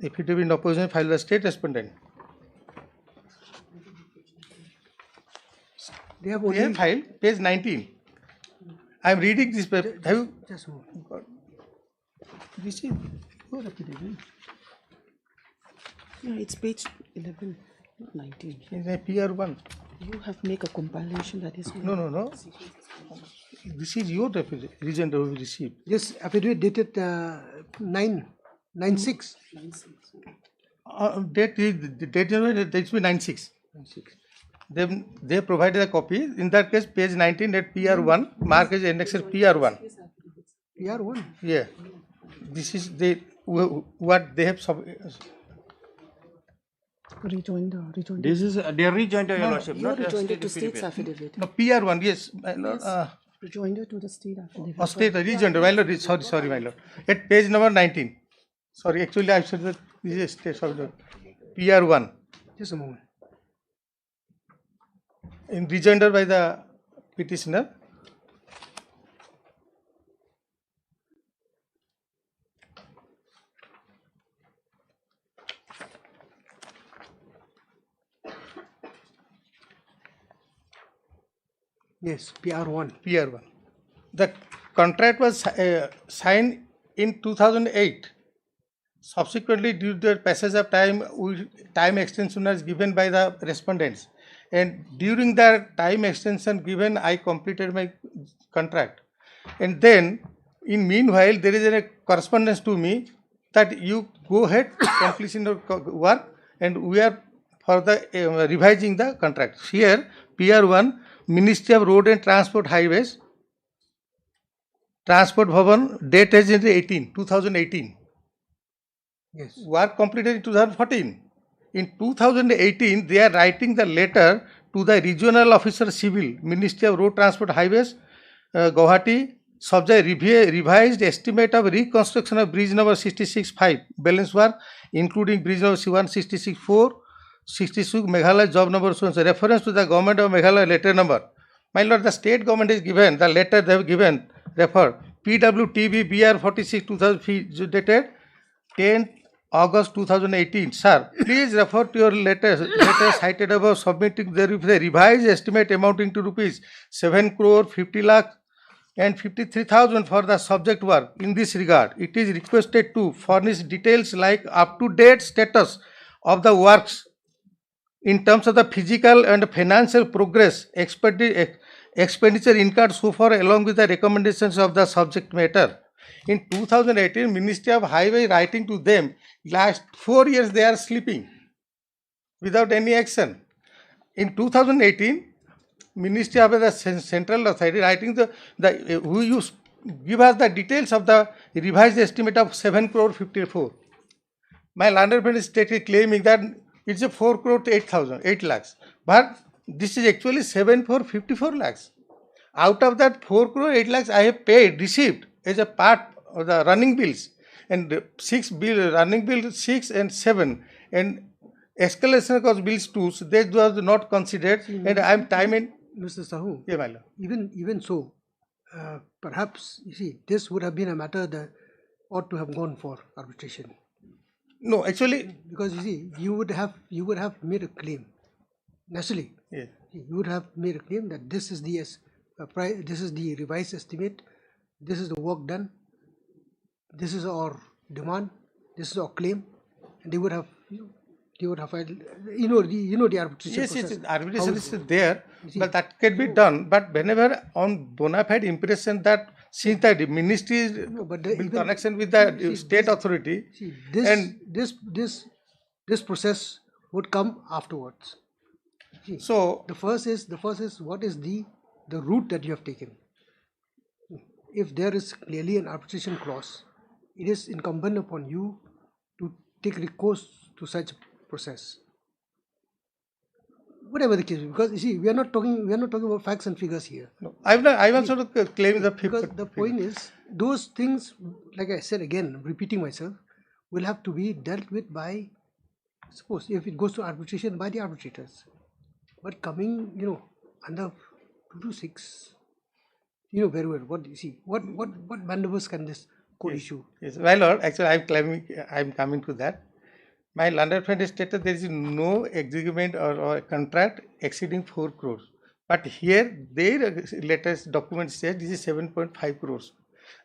Affidavit in opposition filed by state respondent. They have They only. have filed page 19. I am reading this paper. Have you Just a moment. got? This is your affidavit. No, it's page 11, not 19. It's a PR1. You have make a compilation that is. No. This is your affidavit. Rejoinder we received. This affidavit dated 9/6. Date is the date is 96. They provided a copy. In that case, page 19 at PR1, mark as annexure PR1. PR1. Yeah, this is what they have Rejoinder. This is their rejoinder, Your Lordship. Your not a rejoinder state to state's affidavit. affidavit. No, PR1, yes. My lord, Rejoinder to the state affidavit. state rejoinder, my lord. Sorry, my lord. At page number 19. Sorry, actually I said that this is state affidavit. PR1. Just a moment. In rejoinder by the petitioner. Yes, PR1. PR1. The contract was signed in 2008. Subsequently, due to the passage of time, time extension was given by the respondents. And during the time extension given, I completed my contract. And then, in meanwhile, there is a correspondence to me that you go ahead, completion of work, and we are for the revising the contract. Here, PR1, Ministry of Road and Transport Highways, Transport Bhavan, date is 2018. Yes. Work completed in 2014. In 2018, they are writing the letter to the Regional Officer Civil, Ministry of Road Transport Highways, Guwahati, subject revised estimate of reconstruction of bridge number 66.5, balance work, including bridge number 166.4, 66 Meghalaya job number, so reference to the government of Meghalaya letter number. My lord, the state government is given, the letter they have given, refer, PWTB BR 46 2000 dated 10 August 2018. Sir, please refer to your letter cited above, submitting the revised estimate amounting to rupees 7 crore 50 lakh and 53,000 for the subject work. In this regard, it is requested to furnish details like up-to-date status of the works in terms of the physical and financial progress, expenditure incurred so far, along with the recommendations of the subject matter. In 2018, Ministry of Highway writing to them, last 4 years they are sleeping without any action. In 2018, Ministry of the Central Authority writing who used give us the details of the revised estimate of 7 crore 54. My landlord friend is claiming that it's a 4 crore 8 lakhs, but this is actually 7 crore 54 lakhs. Out of that 4 crore 8 lakhs I have received as a part of the running bills, and running bill 6 and 7 and escalation cost bills 2, so they was not considered, and I am timing. Mr. Sahu, Yeah, my lord. even so, perhaps you see this would have been a matter that ought to have gone for arbitration, No, actually, because you see you would have made a claim naturally. yeah. You would have made a claim that this is the this is the revised estimate, this is the work done, this is our demand, this is our claim, and they would have filed, the arbitration Yes, process. yes, arbitration How is there, see, but that can be done. But whenever on bona fide impression that since the ministry is but in even- connection with the see, state this- authority, See, and this process would come afterwards. See, so the first is what is the route that you have taken. If there is clearly an arbitration clause, it is incumbent upon you to take recourse to such process. Whatever the case, because you see, we are not talking about facts and figures here. no, I'm also claiming the Because the point is, those things, like I said again, repeating myself, will have to be dealt with by, suppose if it goes to arbitration, by the arbitrators. But coming, under 226, very well what you see, what mandamus can this court issue? Yes, my lord, actually I'm coming to that. My learned friend stated there is no agreement or contract exceeding 4 crores. But here their latest document says this is 7.5 crores.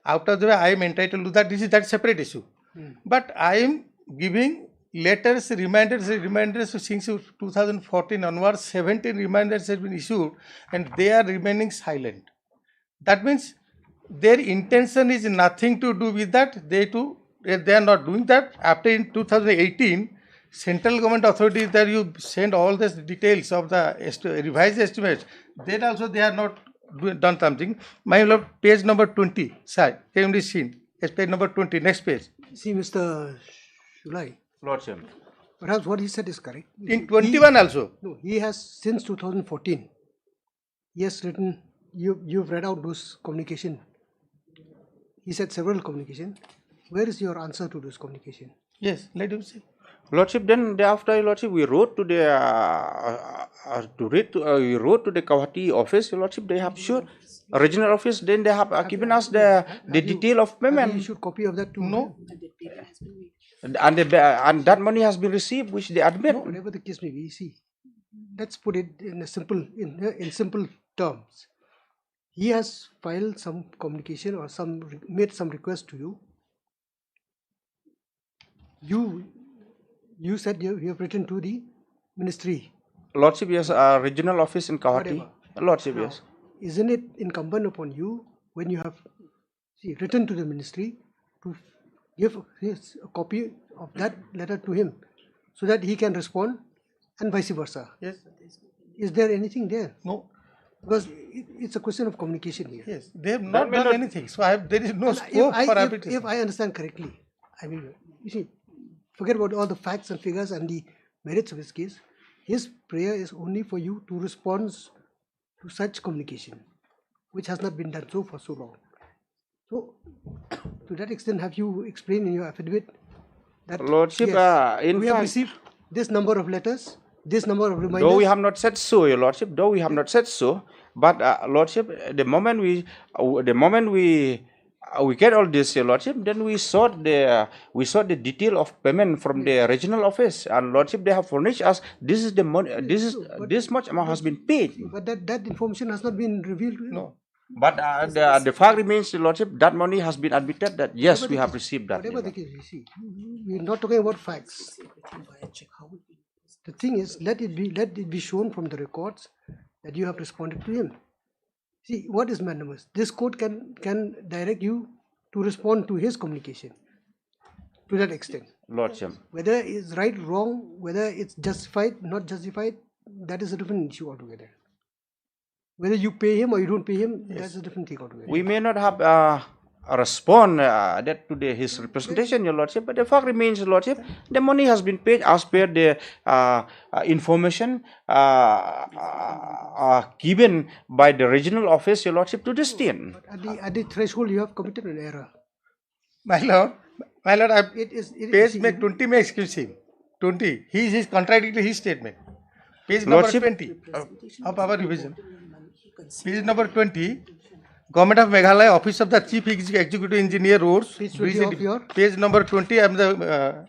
Out of the way, I am entitled to that. That separate issue. But I am giving letters, reminders since 2014 onwards. 17 reminders have been issued, and they are remaining silent. That means their intention is nothing to do with that. They are not doing that. After in 2018, central government authorities that you send all these details of the revised estimates, then also they are not done something. My lord, page number 20, sir, can be seen. Yes, page number 20, next page. See, Mr. Shulai, Lordship. perhaps what he said is correct. In 21 also. No, he has since 2014. He has written. You've read out those communication. He said several communication. Where is your answer to those communication? Yes, let him see. Lordship, then thereafter, Lordship, we wrote to the Kawhati office, Lordship. They have sure regional office. Then they have given us the detail of Have you payment, issued copy of that too? No. and that money has been received, which they admit. No, whatever the case may be. See, let's put it in simple terms. He has filed some communication or made some request to you. You said you have written to the ministry. Lordship, yes, regional office in Kawhati. Whatever. Lordship, Now, yes. isn't it incumbent upon you, when you have written to the ministry, to give a copy of that letter to him so that he can respond, and vice versa? Yes. Is there anything there? No. Because it's a question of communication here. Yes, they have not done anything. So there is no And scope for arbitration. if I understand correctly, I mean, you see, forget about all the facts and figures and the merits of his case. His prayer is only for you to respond to such communication, which has not been done so for so long. So, to that extent, have you explained in your affidavit that Lordship, yes, in we have fact, received this number of letters, this number of reminders? though we have not said so, Your Lordship, but Lordship, the moment we get all this, Your Lordship, then we sought the detail of payment from the regional office, and Lordship, they have furnished us. This is the money. This much amount has been paid. But that information has not been revealed to you. No. But the fact remains, Your Lordship, that money has been admitted that yes, we have received that. Whatever the case, you see, we're not talking about facts. The thing is, let it be shown from the records that you have responded to him. See, what is mandamus? This court can direct you to respond to his communication to that extent. Lordship. Whether it's right, wrong, whether it's justified, not justified, that is a different issue altogether. Whether you pay him or you don't pay him, that's a different thing altogether. We may not have respond that to his representation, Your Lordship, but the fact remains, Your Lordship, the money has been paid as per the information given by the regional office, Your Lordship, to the state. At the threshold, you have committed an error. My lord, page see, 20 may excuse him. 20. He is contradicting his statement. Page Lordship, number 20 of our revision. Page number 20. Government of Meghalaya, Office of the Chief Executive Engineer, Roads. Page 20 of your page number 20. I am the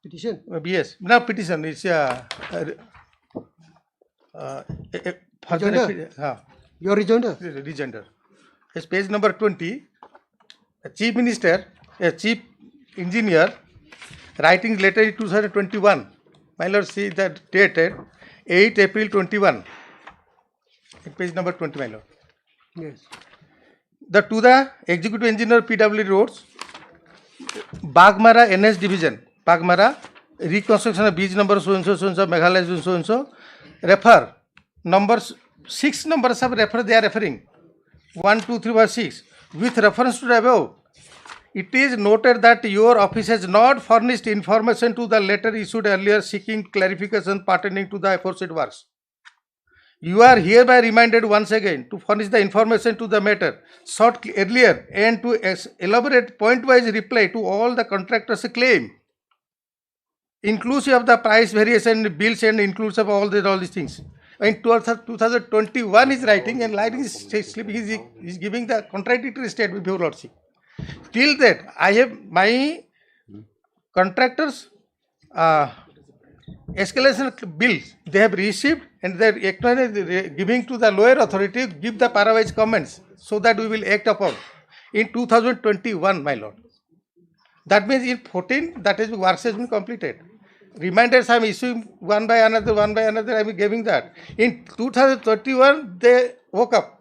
petition. Yes, not petition. It's Your rejoinder? Rejoinder. It's page number 20. A chief minister, a chief engineer, writing letter in 2021. My lord, see that dated 8 April 21. Page number 20, my lord. Yes. To the executive engineer PW Roads, Bagmara NS division, Bagmara, reconstruction of beach number so and so, Meghalaya so and so, refer numbers, 6 numbers of refer they are referring, 1, 2, 3, 4, 6. With reference to the above, it is noted that your office has not furnished information to the letter issued earlier seeking clarification pertaining to the aforesaid works. You are hereby reminded once again to furnish the information to the matter sought earlier and to elaborate point-wise reply to all the contractors' claim, inclusive of the price variation bills and inclusive of all these things. In 2021 is writing and lighting is slipping, is giving the contradictory statement before Lordship. Till that, I have my contractors escalation bills they have received and they are giving to the lower authority, give the parawise comments so that we will act upon. In 2021, my lord. That means in 14, that is works has been completed. Reminders I am issuing one by another, I am giving that. In 2031, they woke up.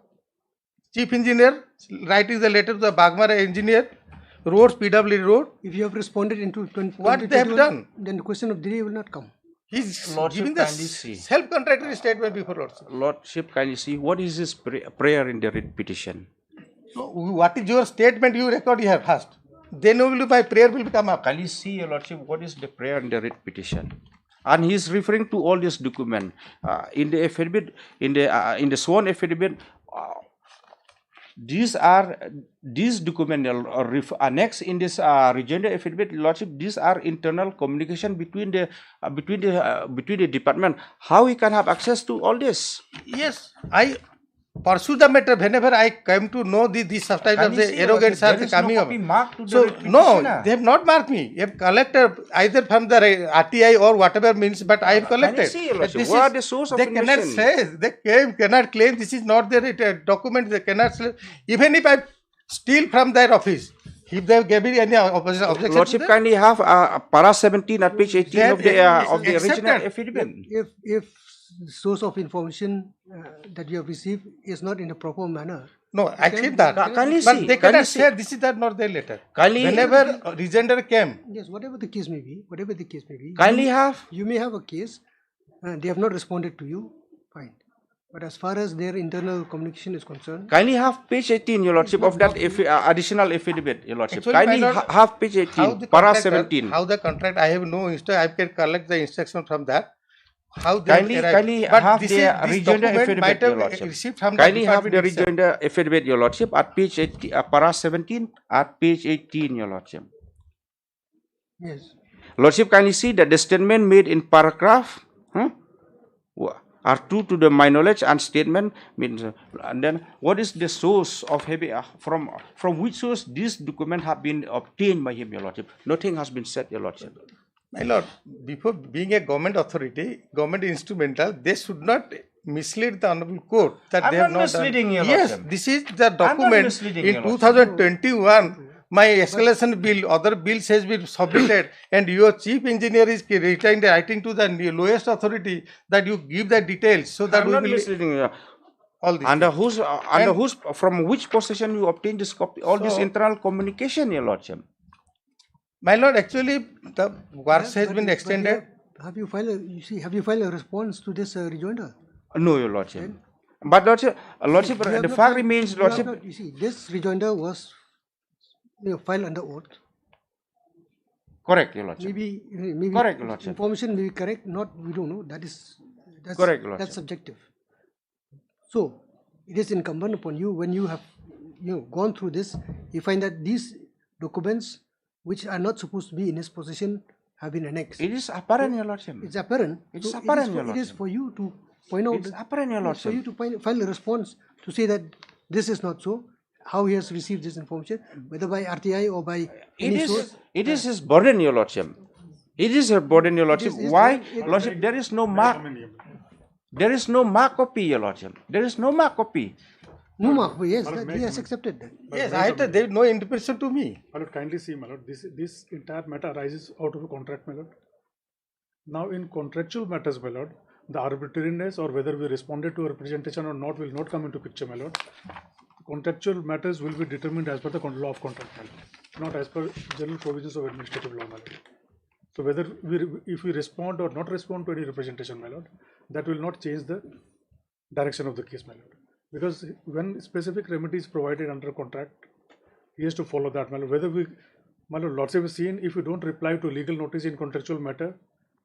Chief engineer writing the letter to the Bagmara engineer, roads, PW road. If you have responded into 20, what they have done, then the question of delay will not come. He's Lordship, giving the kindly see. self-contradictory statement before Lordship. Lordship, kindly see what is his prayer in the writ petition? So, what is your statement you record here first? Then only my prayer will come up. Kindly see, Your Lordship, what is the prayer in the writ petition? And he is referring to all this document in the affidavit, in the sworn affidavit. These documents annexed in this rejoinder affidavit, Lordship. These are internal communication between the department. How we can have access to all this? Yes, I pursue the matter whenever I come to know these type of the arrogance are coming up. So no, they have not marked me. They have collected either from the RTI or whatever means, but I have collected. What are the source of they cannot say, they cannot claim this is not their document. They cannot say, even if I steal from their office. If they have given any objection, Lordship, kindly have para 17 at page 18 of the original affidavit. If the source of information that you have received is not in a proper manner. No, I accept that. But they cannot say this is not their letter. Whenever rejoinder came. Yes, whatever the case may be, kindly have. You may have a case, they have not responded to you, fine. But as far as their internal communication is concerned. Kindly have page 18, Your Lordship, of that additional affidavit, Your Lordship. Kindly have page 18, para 17. How the contract, I have no instruction, I can collect the instruction from that. How they kindly have the rejoinder affidavit, Your Lordship. Kindly have the rejoinder affidavit, Your Lordship, at page 18, para 17, at page 18, Your Lordship. Yes. Lordship, kindly see that the statement made in paragraph are true to the my knowledge and statement means. And then what is the source of from which source this document have been obtained by him, Your Lordship? Nothing has been said, Your Lordship. My lord, before being a government authority, government instrumental, they should not mislead the honorable court that they have not misleading done. You, yes, Lordship. this is the document in 2021. My escalation bill, other bills has been submitted, and your chief engineer is writing to the lowest authority that you give the details so that I'm we not will misleading you. All this. From which possession you obtained this copy? All this internal communication, Your Lordship. My lord, actually the works has been extended. Have you filed a response to this rejoinder? No, Your Lordship. But Lordship, the fact remains, Lordship. You see, this rejoinder was filed under oath. Correct, Your Lordship. Maybe correct, Your Lordship. Information may be correct, not we don't know. That's correct, Your Lordship. That's subjective. So it is incumbent upon you when you have gone through this, you find that these documents which are not supposed to be in his possession have been annexed. It is apparent, Your Lordship. It's apparent. It's apparent, Your Lordship. It is for you to point out. It's apparent, Your Lordship. For you to file a response to say that this is not so. How he has received this information, whether by RTI or by any source. It is his burden, Your Lordship. It is her burden, Your Lordship. Why, Lordship? There is no mark. There is no mark copy, Your Lordship. There is no mark copy. No, mark. Yes, that he has accepted that. Yes, there is no interpretation to me. My lord, kindly see, my lord, this entire matter arises out of a contract, my lord. Now, in contractual matters, my lord, the arbitrariness or whether we responded to a representation or not will not come into picture, my lord. Contractual matters will be determined as per the law of contract, my lord, not as per general provisions of administrative law, my lord. So whether if we respond or not respond to any representation, my lord, that will not change the direction of the case, my lord. Because when specific remedy is provided under contract, he has to follow that, my lord. Whether we, my lord, lordship has seen, if you don't reply to legal notice in contractual matter,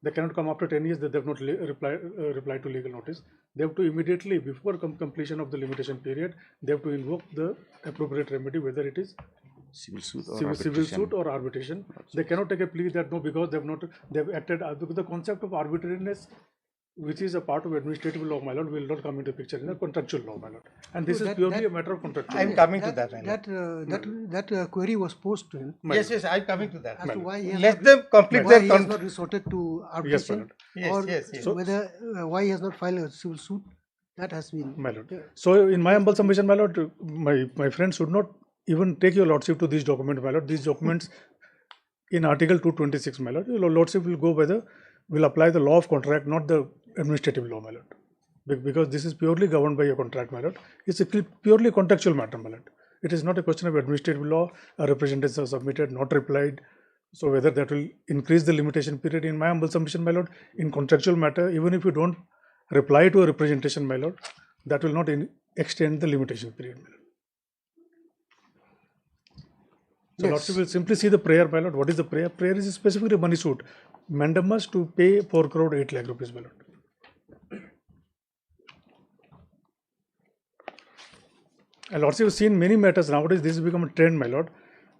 they cannot come after 10 years that they have not replied to legal notice. They have to immediately, before completion of the limitation period, they have to invoke the appropriate remedy, whether it is Civil suit or arbitration. They cannot take a plea that no, because they have acted, because the concept of arbitrariness, which is a part of administrative law, my lord, will not come into picture in the contractual law, my lord. And this is purely a matter of contractual law. I am coming to that, my lord. That query was posed to him. Yes, I am coming to that. As to why he has Let them complete their he has not resorted to arbitration, Yes, or whether why he has not filed a civil suit. That has been, my lord. So, in my humble submission, my lord, my friend should not even take your lordship to these documents, my lord. These documents in Article 226, my lord, your lordship will go by will apply the law of contract, not the administrative law, my lord. Because this is purely governed by a contract, my lord. It's a purely contractual matter, my lord. It is not a question of administrative law. A representation is submitted, not replied. So whether that will increase the limitation period, in my humble submission, my lord, in contractual matter, even if you don't reply to a representation, my lord, that will not extend the limitation period, my lord. So lordship will simply see the prayer, my lord. What is the prayer? Prayer is specifically a money suit. Mandamus to pay 4 crore 8 lakh rupees, my lord. And lordship has seen many matters nowadays. This has become a trend, my lord.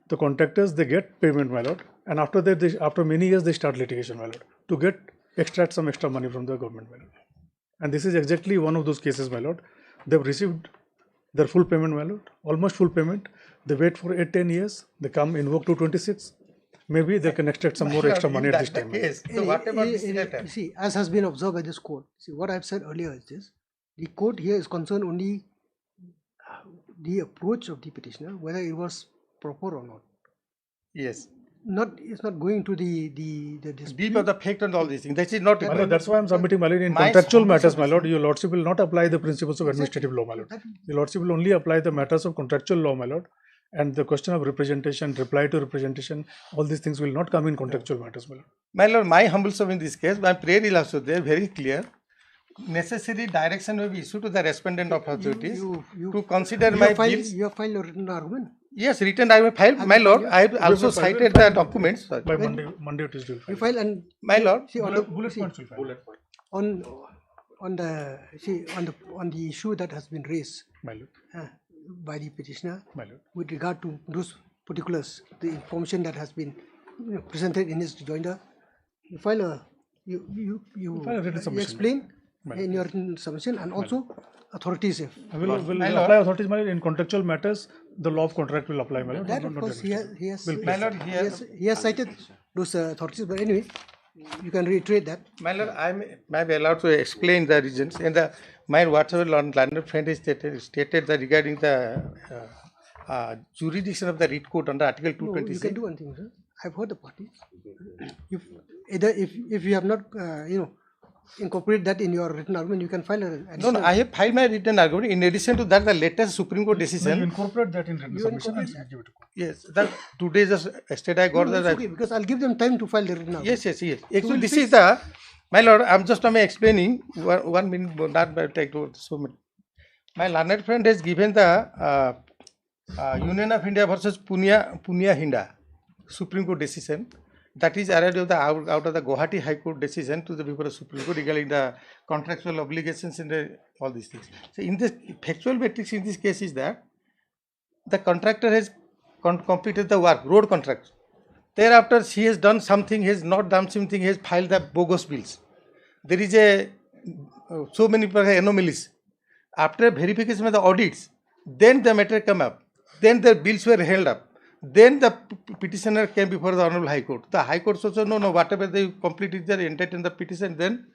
The contractors, they get payment, my lord, and after that, after many years, they start litigation, my lord, to extract some extra money from the government, my lord. And this is exactly one of those cases, my lord. They've received their full payment, my lord, almost full payment. They wait for 8-10 years. They come, invoke 226. Maybe they can extract some more extra money at this time. So what about this letter? See, as has been observed by this court, see what I've said earlier is this: the court here is concerned only the approach of the petitioner, whether it was proper or not. Yes. It's not going to the deep of the fact and all these things. That is not. My lord, that's why I'm submitting, my lord. In contractual matters, my lord, your lordship will not apply the principles of administrative law, my lord. Your lordship will only apply the matters of contractual law, my lord. And the question of representation, reply to representation, all these things will not come in contractual matters, my lord. My lord, my humble servant in this case, my prayer is also there, very clear. Necessary direction will be issued to the respondent of authorities to consider my bills. You have filed a written argument. Yes, written argument filed. My lord, I have also cited the documents. By Monday it is due. You file, and my lord, see on the bullet points will file. On the issue that has been raised, my lord, by the petitioner, my lord, with regard to those particulars, the information that has been presented in his rejoinder, you file a you file a written submission, explain in your written submission, and also authorities. I will apply authorities, my lord. In contractual matters, the law of contract will apply, my lord. That of course he has cited those authorities, but anyway, you can reiterate that. My lord, I may be allowed to explain the reasons. And my whatever learned friend is stated that regarding the jurisdiction of the writ court under Article 226. No, you can do one thing, sir. I've heard the parties. If you have not, incorporate that in your written argument, you can file a. No, I have filed my written argument. In addition to that, the latest Supreme Court decision. You incorporate that in written submission and give it to court. Yes, that today just yesterday I got that. Okay, because I'll give them time to file the written argument. Yes. Actually, this is the. My lord, I'm just explaining 1 minute, not by take so much. My learned friend has given the Union of India versus Punia Hinda Supreme Court decision. That is out of the Guwahati High Court decision to the people of Supreme Court regarding the contractual obligations and all these things. So in this factual matrix in this case is that the contractor has completed the work, road contract. Thereafter, he has done something, he has not done something, he has filed the bogus bills. There is so many anomalies. After verification of the audits, then the matter came up. Then the bills were held up. Then the petitioner came before the Honorable High Court. The High Court said, no, whatever they completed, they entered in the petition, then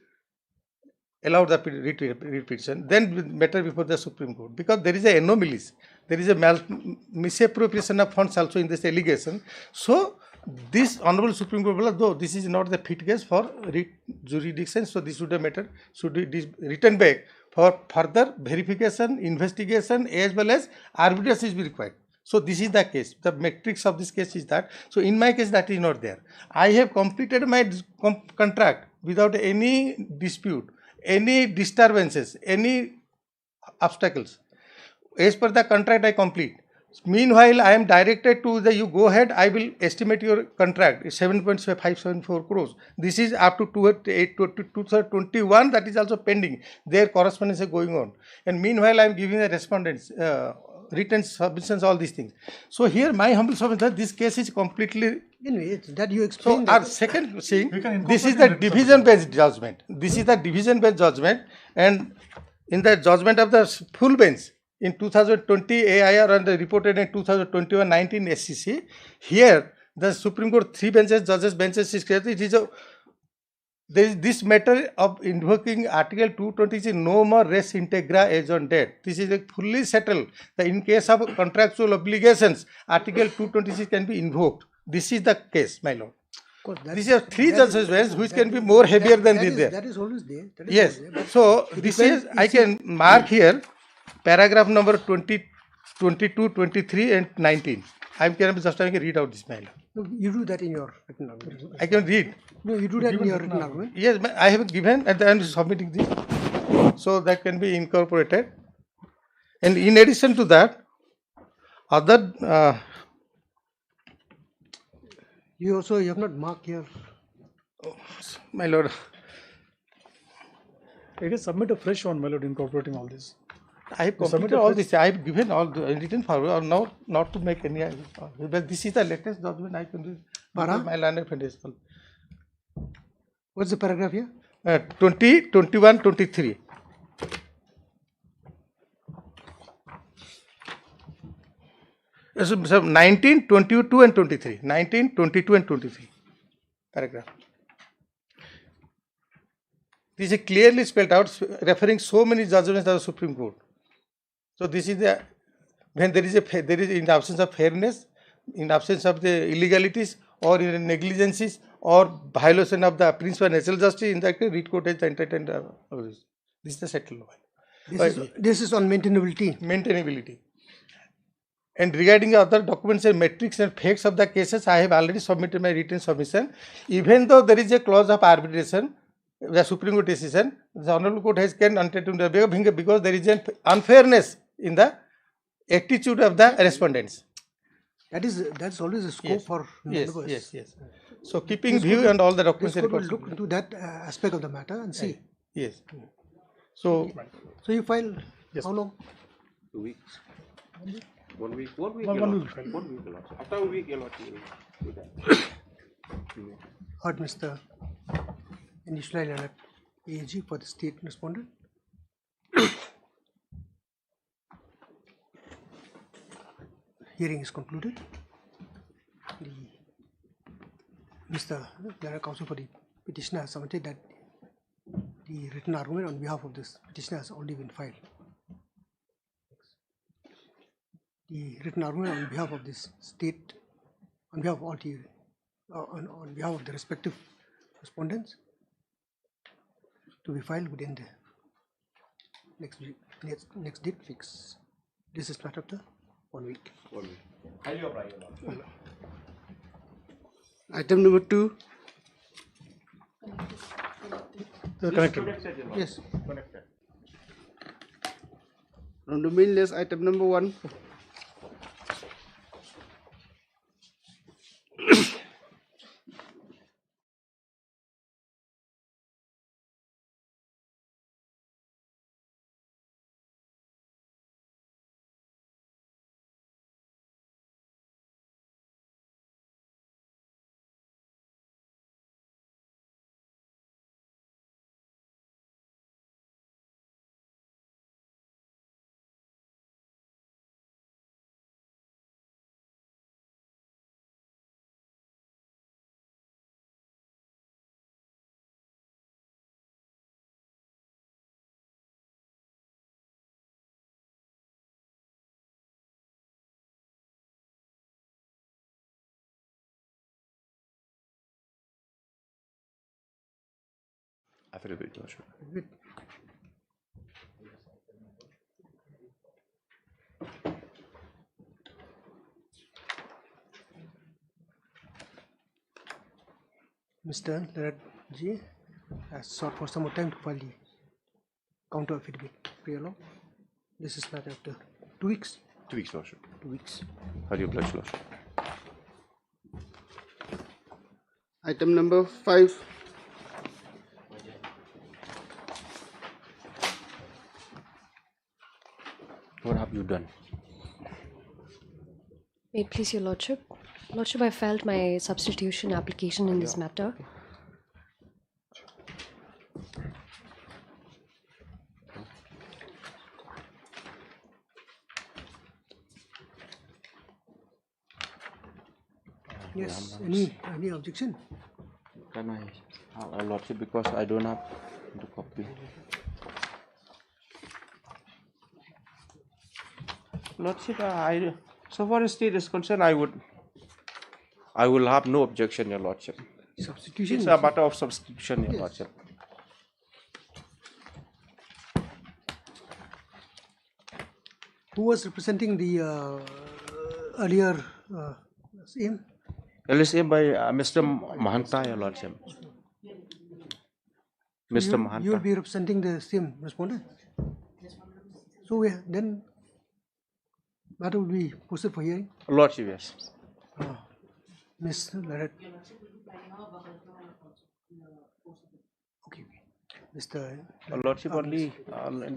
allowed the writ petition, then matter before the Supreme Court, because there is a anomalies, there is a misappropriation of funds also in this allegation. So this Honorable Supreme Court, though this is not the fit case for jurisdiction, so this should have matter should be written back for further verification, investigation, as well as arbitration is required. So this is the case. The matrix of this case is that. So in my case, that is not there. I have completed my contract without any dispute, any disturbances, any obstacles. As per the contract, I complete. Meanwhile, I am directed to the, you go ahead, I will estimate your contract, 7.574 crores. This is up to 2021, that is also pending. Their correspondence is going on. And meanwhile, I am giving the respondents written submissions, all these things. So here, my humble submission, this case is completely. Anyway, that you So explained. our second thing, this is the division-based judgment. This is the division-based judgment, and in the judgment of the full bench in 2020 AIR and reported in 2021 19 SCC, here the Supreme Court 3 benches, judges benches is clear. It is a, there is this matter of invoking Article 220 is no more res integra as on date. This is a fully settled. In case of contractual obligations, Article 226 can be invoked. This is the case, my lord. These are 3 judgments which can be more heavier than this there. That is always there. That is Yes. always there, So this is, I can mark here paragraph number 20, 22, 23 and 19. I can just read out this mail. No, you do that in your written argument. I can read. No, you do that in your written argument. Yes, I have given and I am submitting this. So that can be incorporated. And in addition to that, other You also, you have not marked here. my lord, I guess submit a fresh one, my lord, incorporating all this. I have completed all this. I have given all the written forward, or now not to make any. But this is the latest document I can do. My learned friend is called. What's the paragraph here? 20, 21, 23. So 19, 22 and 23. 19, 22 and 23. Paragraph. This is clearly spelled out, referring so many judgments of the Supreme Court. So this is the, when there is in the absence of fairness, in absence of the illegalities or in negligences or violation of the principle of natural justice, in that case, writ court has entertained this. This is the settled law. This is on maintainability. Maintainability. And regarding the other documents and metrics and facts of the cases, I have already submitted my written submission. Even though there is a clause of arbitration, the Supreme Court decision, the Honorable Court has can undertake because there is an unfairness in the attitude of the respondents. That's always a scope for members. Yes. So keeping view and all the documents. This court will look into that aspect of the matter and see. Yes. So you file how long? 2 weeks. 1 week. 1 week. 1 week. 1 week. After a week, you'll do that. Heard Mr. Initial Leonard AG for the state respondent. Hearing is concluded. Mr. Leonard Counsel for the petitioner has submitted that the written argument on behalf of this petitioner has already been filed. The written argument on behalf of this state, on behalf of all the, on behalf of the respective respondents, to be filed within the next date fix. This is matter of 1 week. 1 week. Item number 2. Connected. Yes. From the main list, item number 1. Affidavit, Lordship. With Mr. Larat G has sought for some more time to file the counter affidavit. Pre-allow. This is matter after 2 weeks. 2 weeks, Lordship. 2 weeks. How do you pledge, Lordship? Item number 5. What have you done? May it please your lordship. Lordship, I filed my substitution application in this matter. Yes. Any objection? Can I have a Lordship, because I don't have the copy. Lordship, so far as state is concerned, I will have no objection, Your Lordship. Substitution. It's a matter of substitution, Your Yes. Lordship. Who was representing the earlier same? LSA by Mr. Mahanta, Your Lordship. Mr. You Mahanta. will be representing the same respondent. So then matter will be posted for hearing. Lordship, yes. Ms. Larat. Okay. Mr. Lordship, only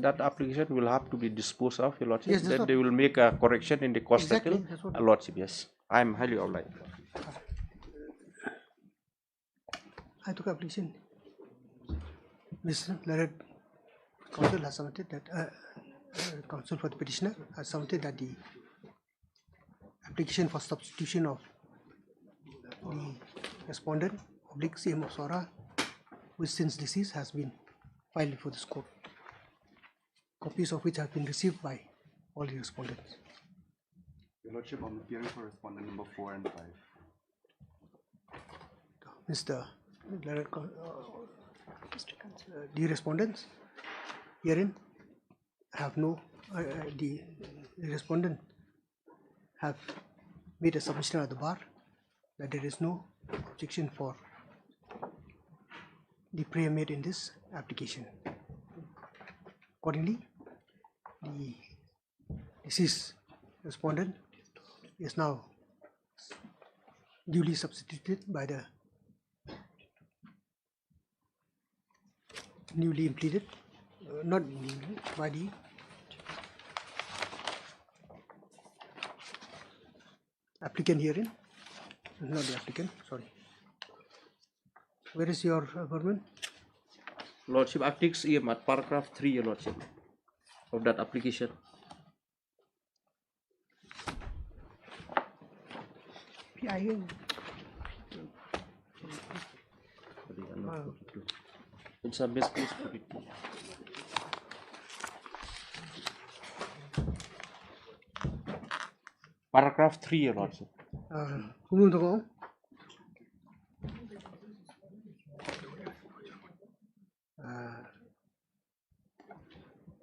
that application will have to be disposed of, Your Lordship. Yes, that's Then what- they will make a correction in the cost Exactly, cycle. that's what- Lordship, yes. I am highly obliged. I took application. Ms. Larat, counsel has submitted that counsel for the petitioner has submitted that the application for substitution of the respondent oblique CM of Sora, who is since deceased, has been filed before this court. Copies of which have been received by all the respondents. Your Lordship, I'm appearing for respondent number 4 and 5. Mr. Larat, the respondents herein have no, the respondent have made a submission at the bar that there is no objection for the prayer made in this application. Accordingly, the deceased respondent is now duly substituted by the newly implemented, not newly, by the applicant herein, not the applicant, sorry. Where is your government? Lordship, Articles EM at paragraph 3, Your Lordship, of that application. It's a best case for it. Paragraph 3, Your Lordship.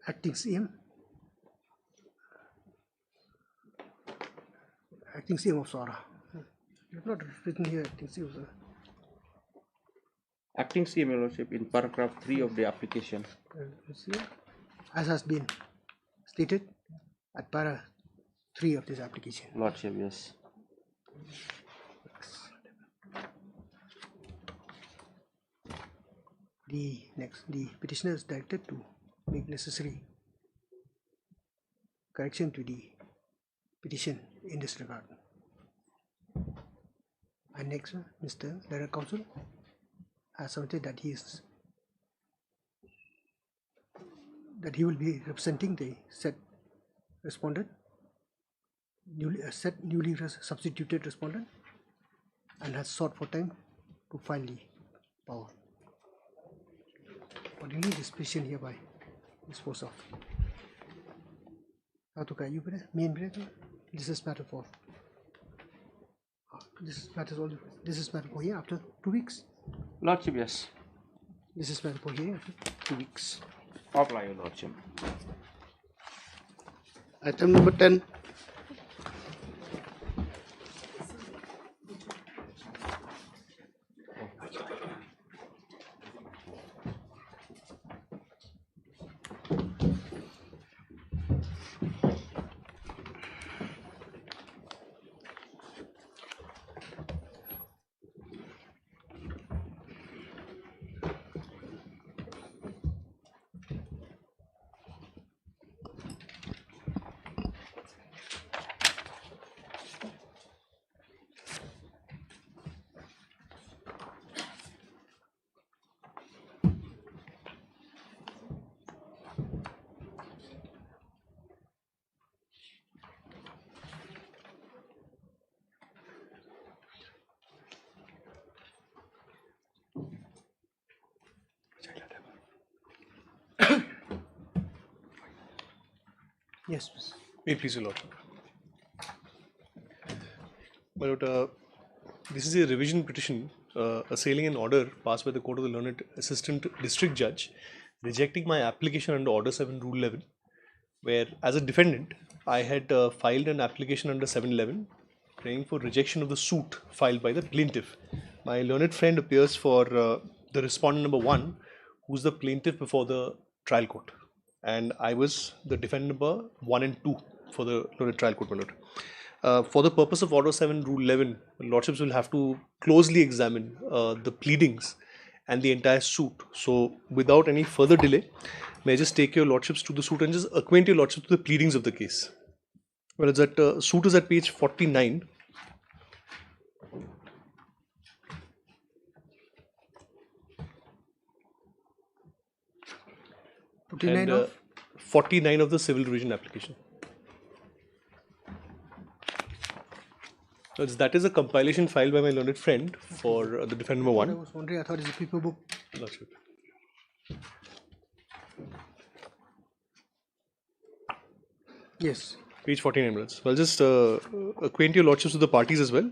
Acting CM. Acting CM of Sora. You have not written here acting CM of Sora. Acting CM, Your Lordship, in paragraph 3 of the application. As has been stated at para 3 of this application. Lordship, yes. The petitioner is directed to make necessary correction to the petition in this regard. And next, Mr. Larat Counsel has submitted that he will be representing the said respondent, newly substituted respondent, and has sought for time to file the power. Accordingly, this petition hereby disposed of. This is matter for. This is matter for here after 2 weeks. Lordship, yes. This is for here, 2 weeks. Apply, Your Lordship. Item number 10. Yes, please. May it please, Your Lordship. My Lord, this is a revision petition assailing an order passed by the Court of the Learned Assistant District Judge rejecting my application under Order 7 Rule 11, where as a defendant I had filed an application under 711 praying for rejection of the suit filed by the plaintiff. My learned friend appears for the respondent number 1, who's the plaintiff before the trial court, and I was the defendant number 1 and 2 for the trial court, my lord. For the purpose of Order 7 Rule 11, lordships will have to closely examine the pleadings and the entire suit. So without any further delay, may I just take your lordships to the suit and just acquaint your lordships with the pleadings of the case. Well, it's that suit is at page 49. And 49 of the civil revision application. So that is a compilation filed by my learned friend for the defendant number 1. I was wondering, I thought it's a paper book. Lordship. Yes. Page 49 minutes. I'll just acquaint your lordships with the parties as well.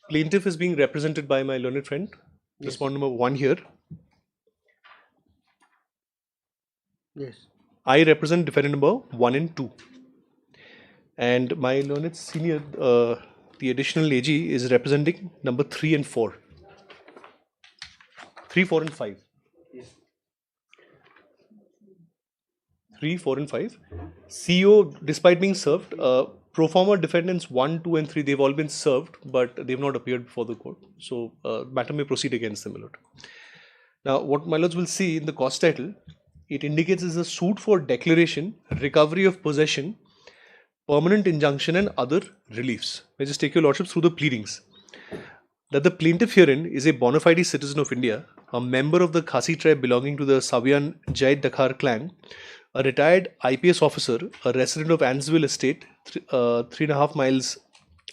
Plaintiff is being represented by my learned friend, respondent number 1 here. Yes. I represent defendant number 1 and 2. And my learned senior, the additional AG, is representing number 3 and 4. 3, 4 and 5. 3, 4 and 5. CO, despite being served, pro forma defendants 1, 2 and 3, they've all been served, but they've not appeared before the court. So matter may proceed against them, my lord. Now, what my lords will see in the cause title, it indicates is a suit for declaration, recovery of possession, permanent injunction and other reliefs. May I just take your lordships through the pleadings. That the plaintiff herein is a bona fide citizen of India, a member of the Khasi tribe belonging to the Savian Jait Dakhar clan, a retired IPS officer, a resident of Ansville Estate, 3.5 miles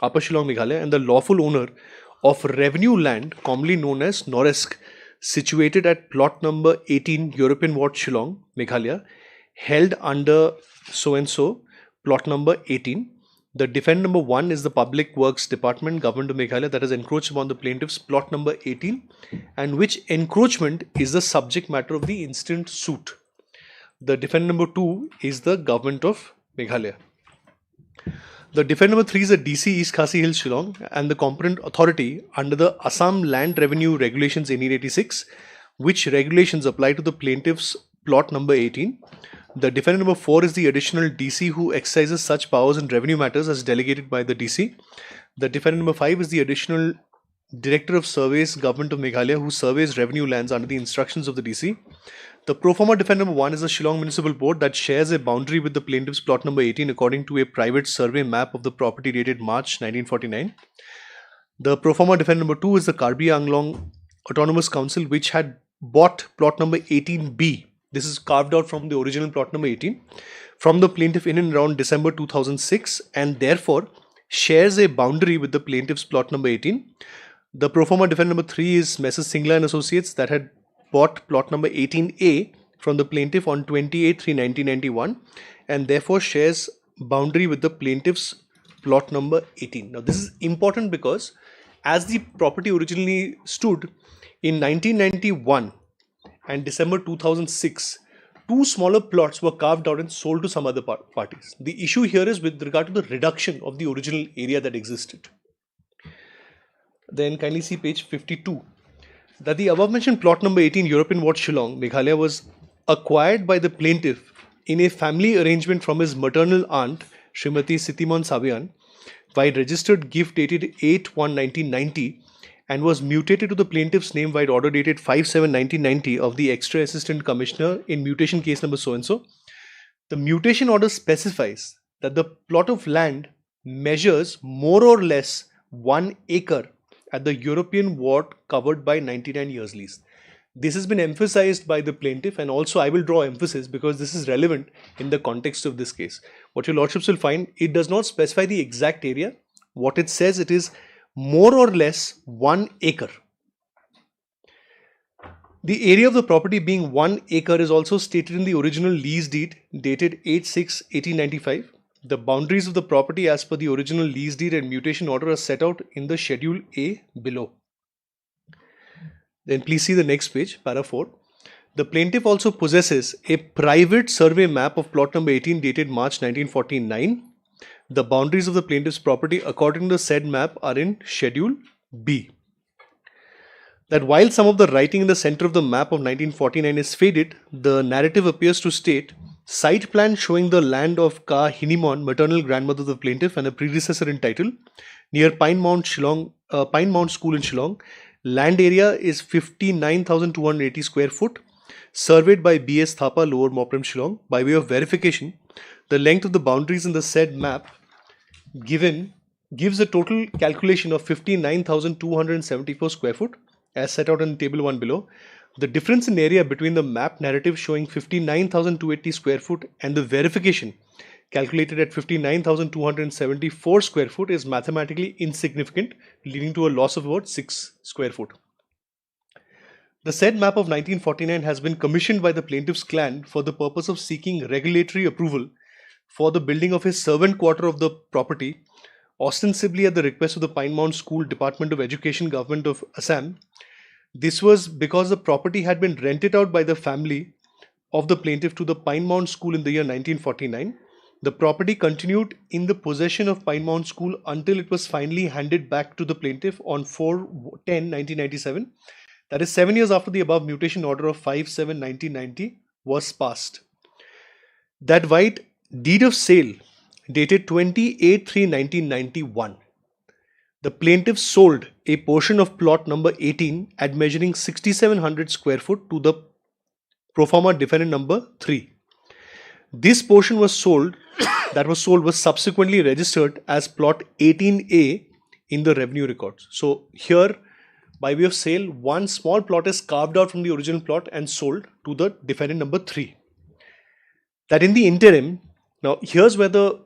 Upper Shillong, Meghalaya, and the lawful owner of revenue land commonly known as Noresk, situated at plot number 18 European Ward, Shillong, Meghalaya, held under so-and-so, plot number 18. The defendant number 1 is the Public Works Department, Government of Meghalaya, that has encroached upon the plaintiff's plot number 18, and which encroachment is the subject matter of the instant suit. The defendant number 2 is the Government of Meghalaya. The defendant number 3 is the DC East Khasi Hills, Shillong, and the competent authority under the Assam Land Revenue Regulations 1886, which regulations apply to the plaintiff's plot number 18. The defendant number 4 is the additional DC who exercises such powers in revenue matters as delegated by the DC. The defendant number 5 is the additional Director of Surveys, Government of Meghalaya, who surveys revenue lands under the instructions of the DC. The pro forma defendant number 1 is the Shillong Municipal Board that shares a boundary with the plaintiff's plot number 18 according to a private survey map of the property dated March 1949. The pro forma defendant number 2 is the Karbi Anglong Autonomous Council, which had bought plot number 18B. This is carved out from the original plot number 18 from the plaintiff in and around December 2006 and therefore shares a boundary with the plaintiff's plot number 18. The pro forma defendant number 3 is Messrs. Singla and Associates that had bought plot number 18A from the plaintiff on 28/3/1991 and therefore shares boundary with the plaintiff's plot number 18. Now this is important because as the property originally stood in 1991, and December 2006, two smaller plots were carved out and sold to some other parties. The issue here is with regard to the reduction of the original area that existed. Then kindly see page 52. That the above mentioned plot number 18 European Ward Shillong, Meghalaya was acquired by the plaintiff in a family arrangement from his maternal aunt, Srimati Sitimon Sabian, by registered gift dated 8/1/1990 and was mutated to the plaintiff's name by order dated 5/7/1990 of the Extra Assistant Commissioner in mutation case number so-and-so. The mutation order specifies that the plot of land measures more or less 1 acre at the European ward covered by 99 years lease. This has been emphasized by the plaintiff, and also I will draw emphasis because this is relevant in the context of this case. What your lordships will find, it does not specify the exact area. What it says, it is more or less 1 acre. The area of the property being 1 acre is also stated in the original lease deed dated 8/6/1895. The boundaries of the property as per the original lease deed and mutation order are set out in the Schedule A below. Then please see the next page, para 4. The plaintiff also possesses a private survey map of plot number 18 dated March 1949. The boundaries of the plaintiff's property according to the said map are in Schedule B. That while some of the writing in the center of the map of 1949 is faded, the narrative appears to state site plan showing the land of Ka Hinimon, maternal grandmother of the plaintiff and a predecessor in title, near Pine Mount School in Shillong. Land area is 59,280 square foot, surveyed by B.S. Thapa, Lower Moprem, Shillong. By way of verification, the length of the boundaries in the said map gives a total calculation of 59,274 square foot as set out in table 1 below. The difference in area between the map narrative showing 59,280 square foot and the verification calculated at 59,274 square foot is mathematically insignificant, leading to a loss of about 6 square foot. The said map of 1949 has been commissioned by the plaintiff's clan for the purpose of seeking regulatory approval for the building of a servant quarter of the property, ostensibly at the request of the Pine Mount School Department of Education, Government of Assam. This was because the property had been rented out by the family of the plaintiff to the Pine Mount School in the year 1949. The property continued in the possession of Pine Mount School until it was finally handed back to the plaintiff on 4/10/1997. That is 7 years after the above mutation order of 5/7/1990 was passed. That white deed of sale dated 28/3/1991. The plaintiff sold a portion of plot number 18 at measuring 6,700 square foot to the pro forma defendant number 3. This portion was sold was subsequently registered as plot 18A in the revenue records. So here, by way of sale, one small plot is carved out from the original plot and sold to the defendant number 3. That in the interim, now here's where the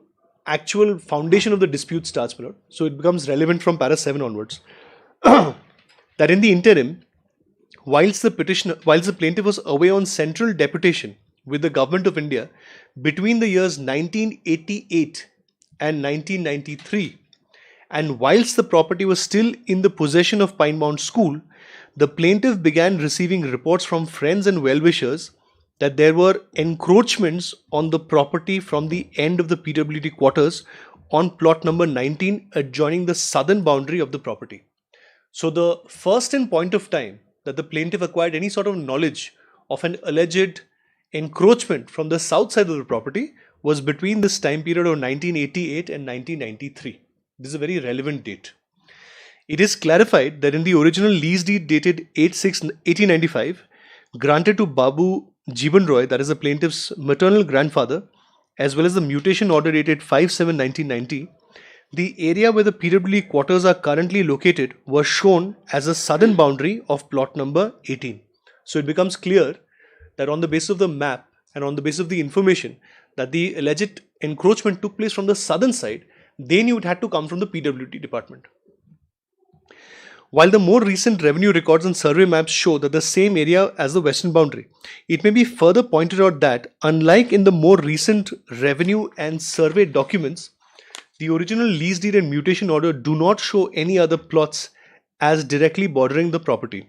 actual foundation of the dispute starts, my lord. So it becomes relevant from para 7 onwards. That in the interim, whilst the plaintiff was away on central deputation with the government of India between the years 1988 and 1993, and whilst the property was still in the possession of Pine Mount School, the plaintiff began receiving reports from friends and well-wishers that there were encroachments on the property from the end of the PWD quarters on plot number 19 adjoining the southern boundary of the property. So the first in point of time that the plaintiff acquired any sort of knowledge of an alleged encroachment from the south side of the property was between this time period of 1988 and 1993. This is a very relevant date. It is clarified that in the original lease deed dated 8/6/1895, granted to Babu Jeevan Roy, that is the plaintiff's maternal grandfather, as well as the mutation order dated 5/7/1990, the area where the PWD quarters are currently located was shown as a southern boundary of plot number 18. So it becomes clear that on the basis of the map and on the basis of the information that the alleged encroachment took place from the southern side, they knew it had to come from the PWD department. While the more recent revenue records and survey maps show that the same area as the western boundary, it may be further pointed out that, unlike in the more recent revenue and survey documents, the original lease deed and mutation order do not show any other plots as directly bordering the property.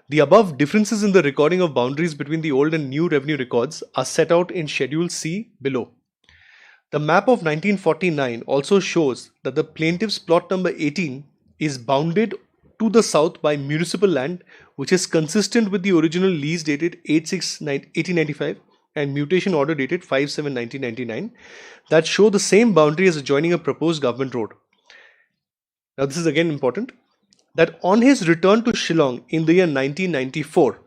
The above differences in the recording of boundaries between the old and new revenue records are set out in Schedule C below. The map of 1949 also shows that the plaintiff's plot number 18 is bounded to the south by municipal land, which is consistent with the original lease dated 8/6/1895 and mutation order dated 5/7/1999 that show the same boundary as adjoining a proposed government road. Now this is again important, that on his return to Shillong in the year 1994,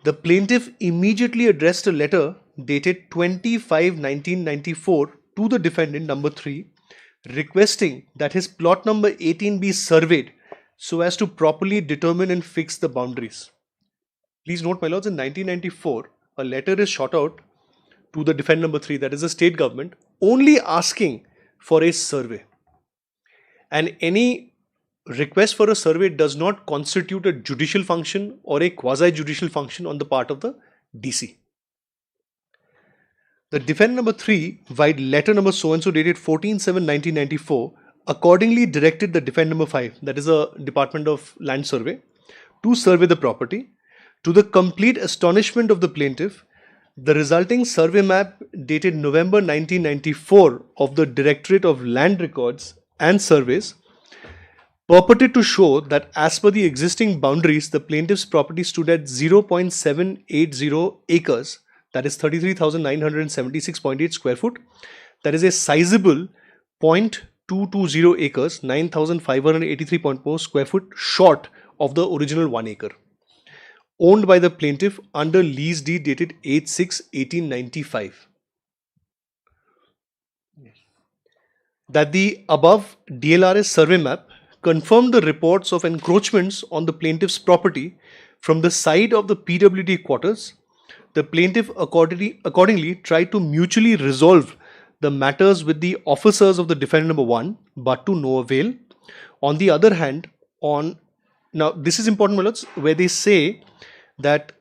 the plaintiff immediately addressed a letter dated 25/1994 to the defendant number 3, requesting that his plot number 18 be surveyed so as to properly determine and fix the boundaries. Please note, my lords, in 1994, a letter is shot out to the defendant number 3, that is the state government, only asking for a survey. And any request for a survey does not constitute a judicial function or a quasi-judicial function on the part of the DC. The defendant number 3, via letter number so-and-so dated 14/7/1994, accordingly directed the defendant number 5, that is a Department of Land Survey, to survey the property. To the complete astonishment of the plaintiff, the resulting survey map dated November 1994 of the Directorate of Land Records and Surveys purported to show that as per the existing boundaries, the plaintiff's property stood at 0.780 acres, that is 33,976.8 square foot. That is a sizable 0.220 acres, 9,583.4 square foot short of the original 1 acre, owned by the plaintiff under lease deed dated 8/6/1895. That the above DLRS survey map confirmed the reports of encroachments on the plaintiff's property from the side of the PWD quarters. The plaintiff accordingly tried to mutually resolve the matters with the officers of the defendant number 1, but to no avail. On the other hand, now this is important, my lords, where they say that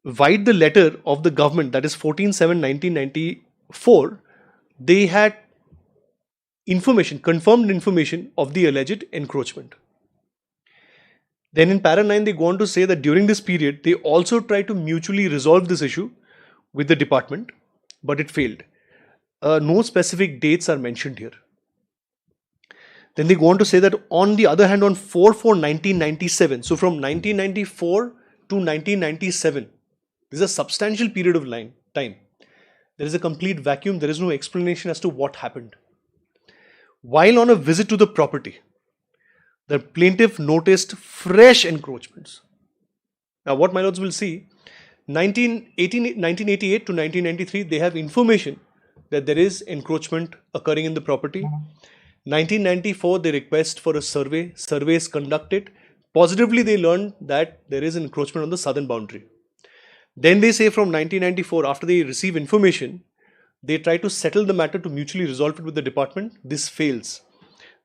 via the letter of the government, that is 14/7/1994, they had confirmed information of the alleged encroachment. Then in para 9, they go on to say that during this period, they also tried to mutually resolve this issue with the department, but it failed. No specific dates are mentioned here. Then they go on to say that on the other hand, on 4/4/1997, so from 1994 to 1997, this is a substantial period of time. There is a complete vacuum. There is no explanation as to what happened. While on a visit to the property, the plaintiff noticed fresh encroachments. Now what my lords will see, 1988 to 1993, they have information that there is encroachment occurring in the property. 1994, they request for a survey. Survey is conducted. Positively, they learned that there is encroachment on the southern boundary. Then they say from 1994, after they receive information, they try to settle the matter to mutually resolve it with the department. This fails.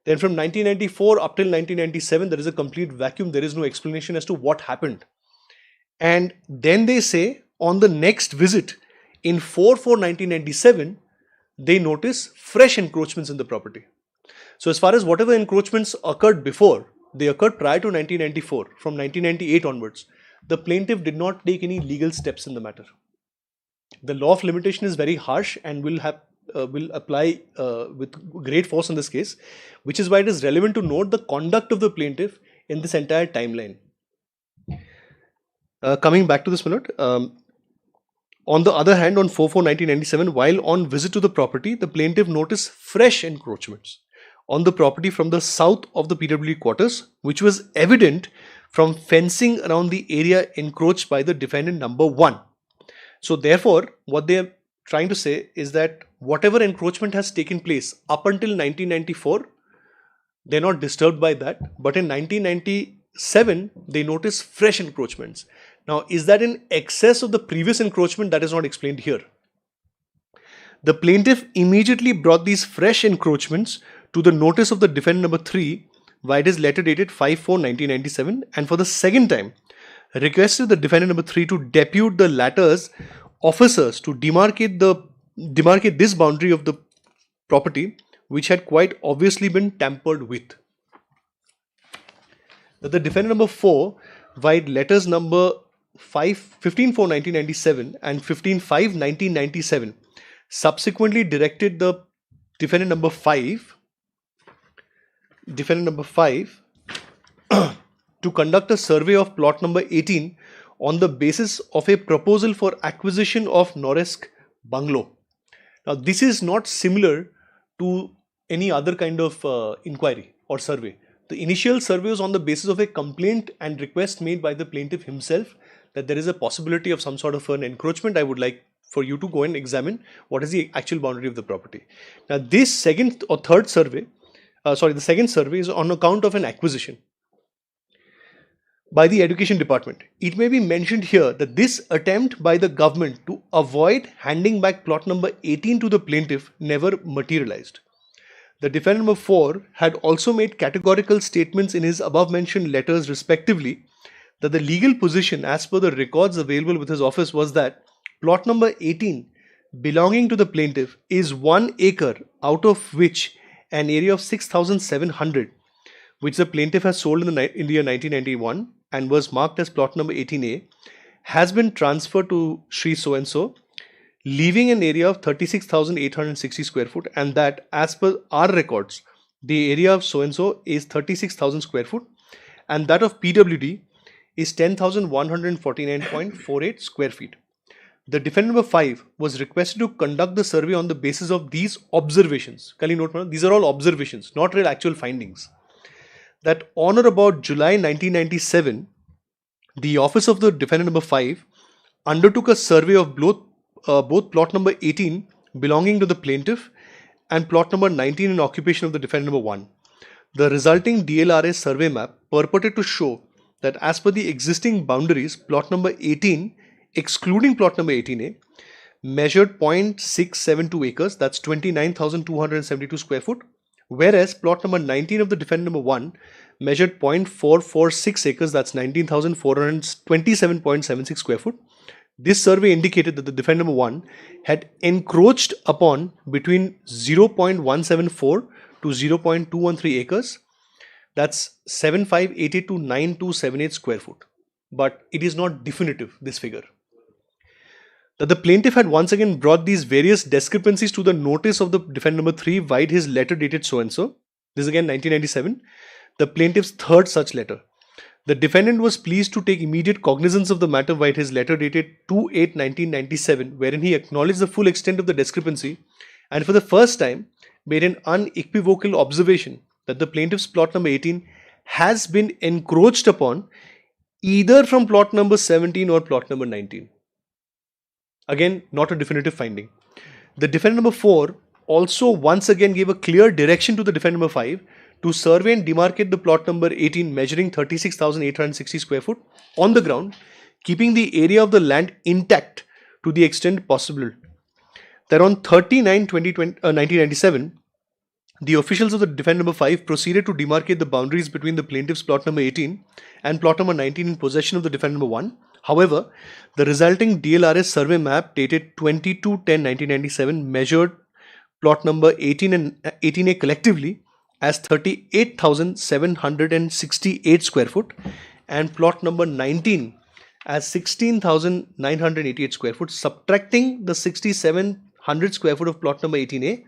Then from 1994 up till 1997, there is a complete vacuum. There is no explanation as to what happened. And then they say on the next visit in 4/4/1997, they notice fresh encroachments in the property. So as far as whatever encroachments occurred before, they occurred prior to 1994, from 1998 onwards, the plaintiff did not take any legal steps in the matter. The law of limitation is very harsh and will apply with great force in this case, which is why it is relevant to note the conduct of the plaintiff in this entire timeline. Coming back to this minute, on the other hand, on 4/4/1997, while on visit to the property, the plaintiff noticed fresh encroachments on the property from the south of the PWD quarters, which was evident from fencing around the area encroached by the defendant number 1. So therefore, what they are trying to say is that whatever encroachment has taken place up until 1994, they're not disturbed by that. But in 1997, they notice fresh encroachments. Now, is that in excess of the previous encroachment? That is not explained here. The plaintiff immediately brought these fresh encroachments to the notice of the defendant number 3 via his letter dated 5/4/1997, and for the second time requested the defendant number 3 to depute the latter's officers to demarcate this boundary of the property, which had quite obviously been tampered with. that the defendant number 4, vide letters number 15/4/1997 and 15/5/1997, subsequently directed the defendant number 5 to conduct a survey of plot number 18 on the basis of a proposal for acquisition of Noresk bungalow. Now, this is not similar to any other kind of inquiry or survey. The initial survey was on the basis of a complaint and request made by the plaintiff himself that there is a possibility of some sort of an encroachment. I would like for you to go and examine what is the actual boundary of the property. Now, this second or third survey, the second survey is on account of an acquisition by the Education Department. It may be mentioned here that this attempt by the government to avoid handing back plot number 18 to the plaintiff never materialized. The defendant number 4 had also made categorical statements in his above mentioned letters respectively that the legal position as per the records available with his office was that plot number 18 belonging to the plaintiff is 1 acre, out of which an area of 6,700, which the plaintiff has sold in the year 1991 and was marked as plot number 18A, has been transferred to Sri so-and-so, leaving an area of 36,860 square foot, and that as per our records, the area of so-and-so is 36,000 square foot and that of PWD is 10,149.48 square feet. The defendant number 5 was requested to conduct the survey on the basis of these observations. Can you note, these are all observations, not real actual findings. That on or about July 1997, the office of the defendant number 5 undertook a survey of both plot number 18 belonging to the plaintiff and plot number 19 in occupation of the defendant number 1. The resulting DLRA survey map purported to show that as per the existing boundaries, plot number 18, excluding plot number 18A, measured 0.672 acres, that's 29,272 square foot, whereas plot number 19 of the defendant number 1 measured 0.446 acres, that's 19,427.76 square foot. This survey indicated that the defendant number 1 had encroached upon between 0.174 to 0.213 acres, that's 7,588 to 9,278 square foot. But it is not definitive, this figure. That the plaintiff had once again brought these various discrepancies to the notice of the defendant number 3 vide his letter dated so-and-so. This is again 1997, the plaintiff's third such letter. The defendant was pleased to take immediate cognizance of the matter vide his letter dated 2/8/1997, wherein he acknowledged the full extent of the discrepancy and for the first time made an unequivocal observation that the plaintiff's plot number 18 has been encroached upon either from plot number 17 or plot number 19. Again, not a definitive finding. The defendant number 4 also once again gave a clear direction to the defendant number 5 to survey and demarcate the plot number 18 measuring 36,860 square foot on the ground, keeping the area of the land intact to the extent possible. That on 30/9/1997, the officials of the defendant number 5 proceeded to demarcate the boundaries between the plaintiff's plot number 18 and plot number 19 in possession of the defendant number 1. However, the resulting DLRS survey map dated 22/10/1997 measured plot number 18 and 18A collectively as 38,768 square foot and plot number 19 as 16,988 square foot. Subtracting the 6,700 square foot of plot number 18A,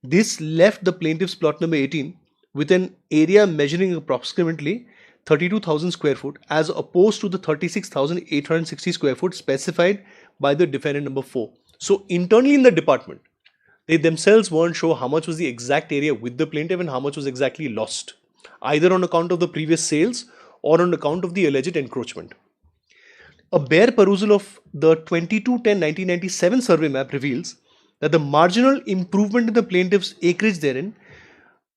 this left the plaintiff's plot number 18 with an area measuring approximately 32,000 square foot as opposed to the 36,860 square foot specified by the defendant number 4. So internally in the department, they themselves weren't sure how much was the exact area with the plaintiff and how much was exactly lost, either on account of the previous sales or on account of the alleged encroachment. A bare perusal of the 22/10/1997 survey map reveals that the marginal improvement in the plaintiff's acreage therein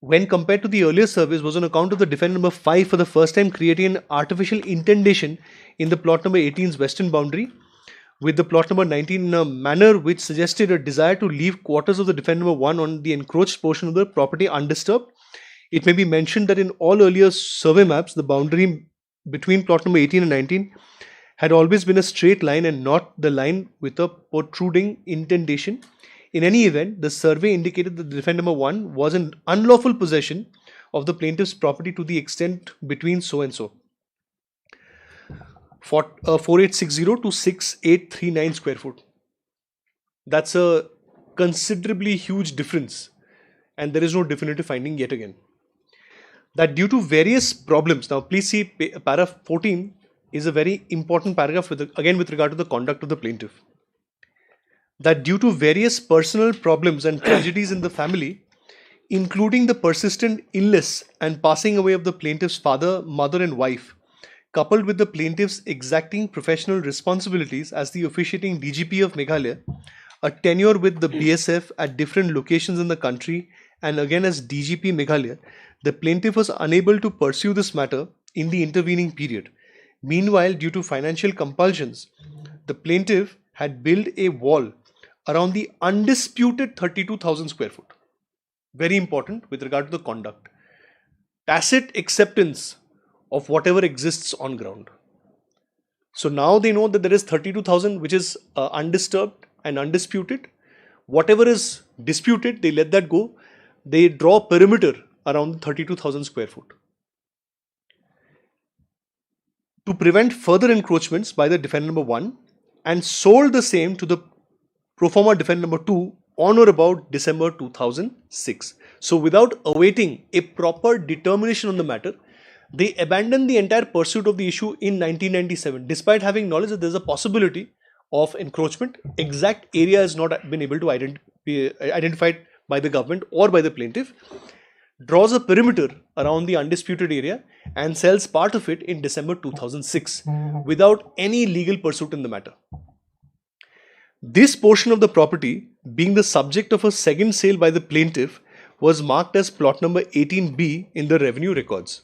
when compared to the earlier surveys was on account of the defendant number 5 for the first time creating an artificial indentation in the plot number 18's western boundary with the plot number 19 in a manner which suggested a desire to leave quarters of the defendant number 1 on the encroached portion of the property undisturbed. It may be mentioned that in all earlier survey maps, the boundary between plot number 18 and 19 had always been a straight line and not the line with a protruding indentation. In any event, the survey indicated that the defendant number 1 was in unlawful possession of the plaintiff's property to the extent between so and so. 4860 to 6839 square foot. That's a considerably huge difference, and there is no definitive finding yet again. That due to various problems, now please see paragraph 14 is a very important paragraph with regard to the conduct of the plaintiff. That due to various personal problems and tragedies in the family, including the persistent illness and passing away of the plaintiff's father, mother and wife, coupled with the plaintiff's exacting professional responsibilities as the officiating DGP of Meghalaya, a tenure with the BSF at different locations in the country, and again as DGP Meghalaya, the plaintiff was unable to pursue this matter in the intervening period. Meanwhile, due to financial compulsions, the plaintiff had built a wall around the undisputed 32,000 square foot. Very important with regard to the conduct. Tacit acceptance of whatever exists on ground. So now they know that there is 32,000 which is undisturbed and undisputed. Whatever is disputed, they let that go. They draw a perimeter around 32,000 square foot. To prevent further encroachments by the defendant number 1, and sold the same to the pro forma defendant number 2 on or about December 2006. So without awaiting a proper determination on the matter, they abandoned the entire pursuit of the issue in 1997, despite having knowledge that there is a possibility of encroachment. Exact area has not been able to be identified by the government or by the plaintiff. Draws a perimeter around the undisputed area and sells part of it in December 2006 without any legal pursuit in the matter. This portion of the property, being the subject of a second sale by the plaintiff, was marked as plot number 18B in the revenue records.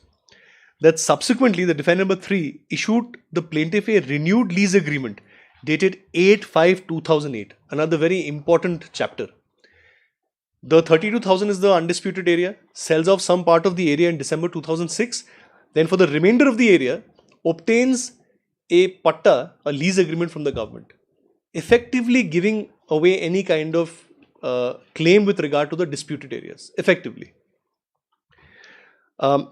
That subsequently the defendant number 3 issued the plaintiff a renewed lease agreement dated 8/5/2008, another very important chapter. The 32,000 is the undisputed area, sells off some part of the area in December 2006, then for the remainder of the area obtains a patta, a lease agreement from the government, effectively giving away any kind of claim with regard to the disputed areas, effectively. A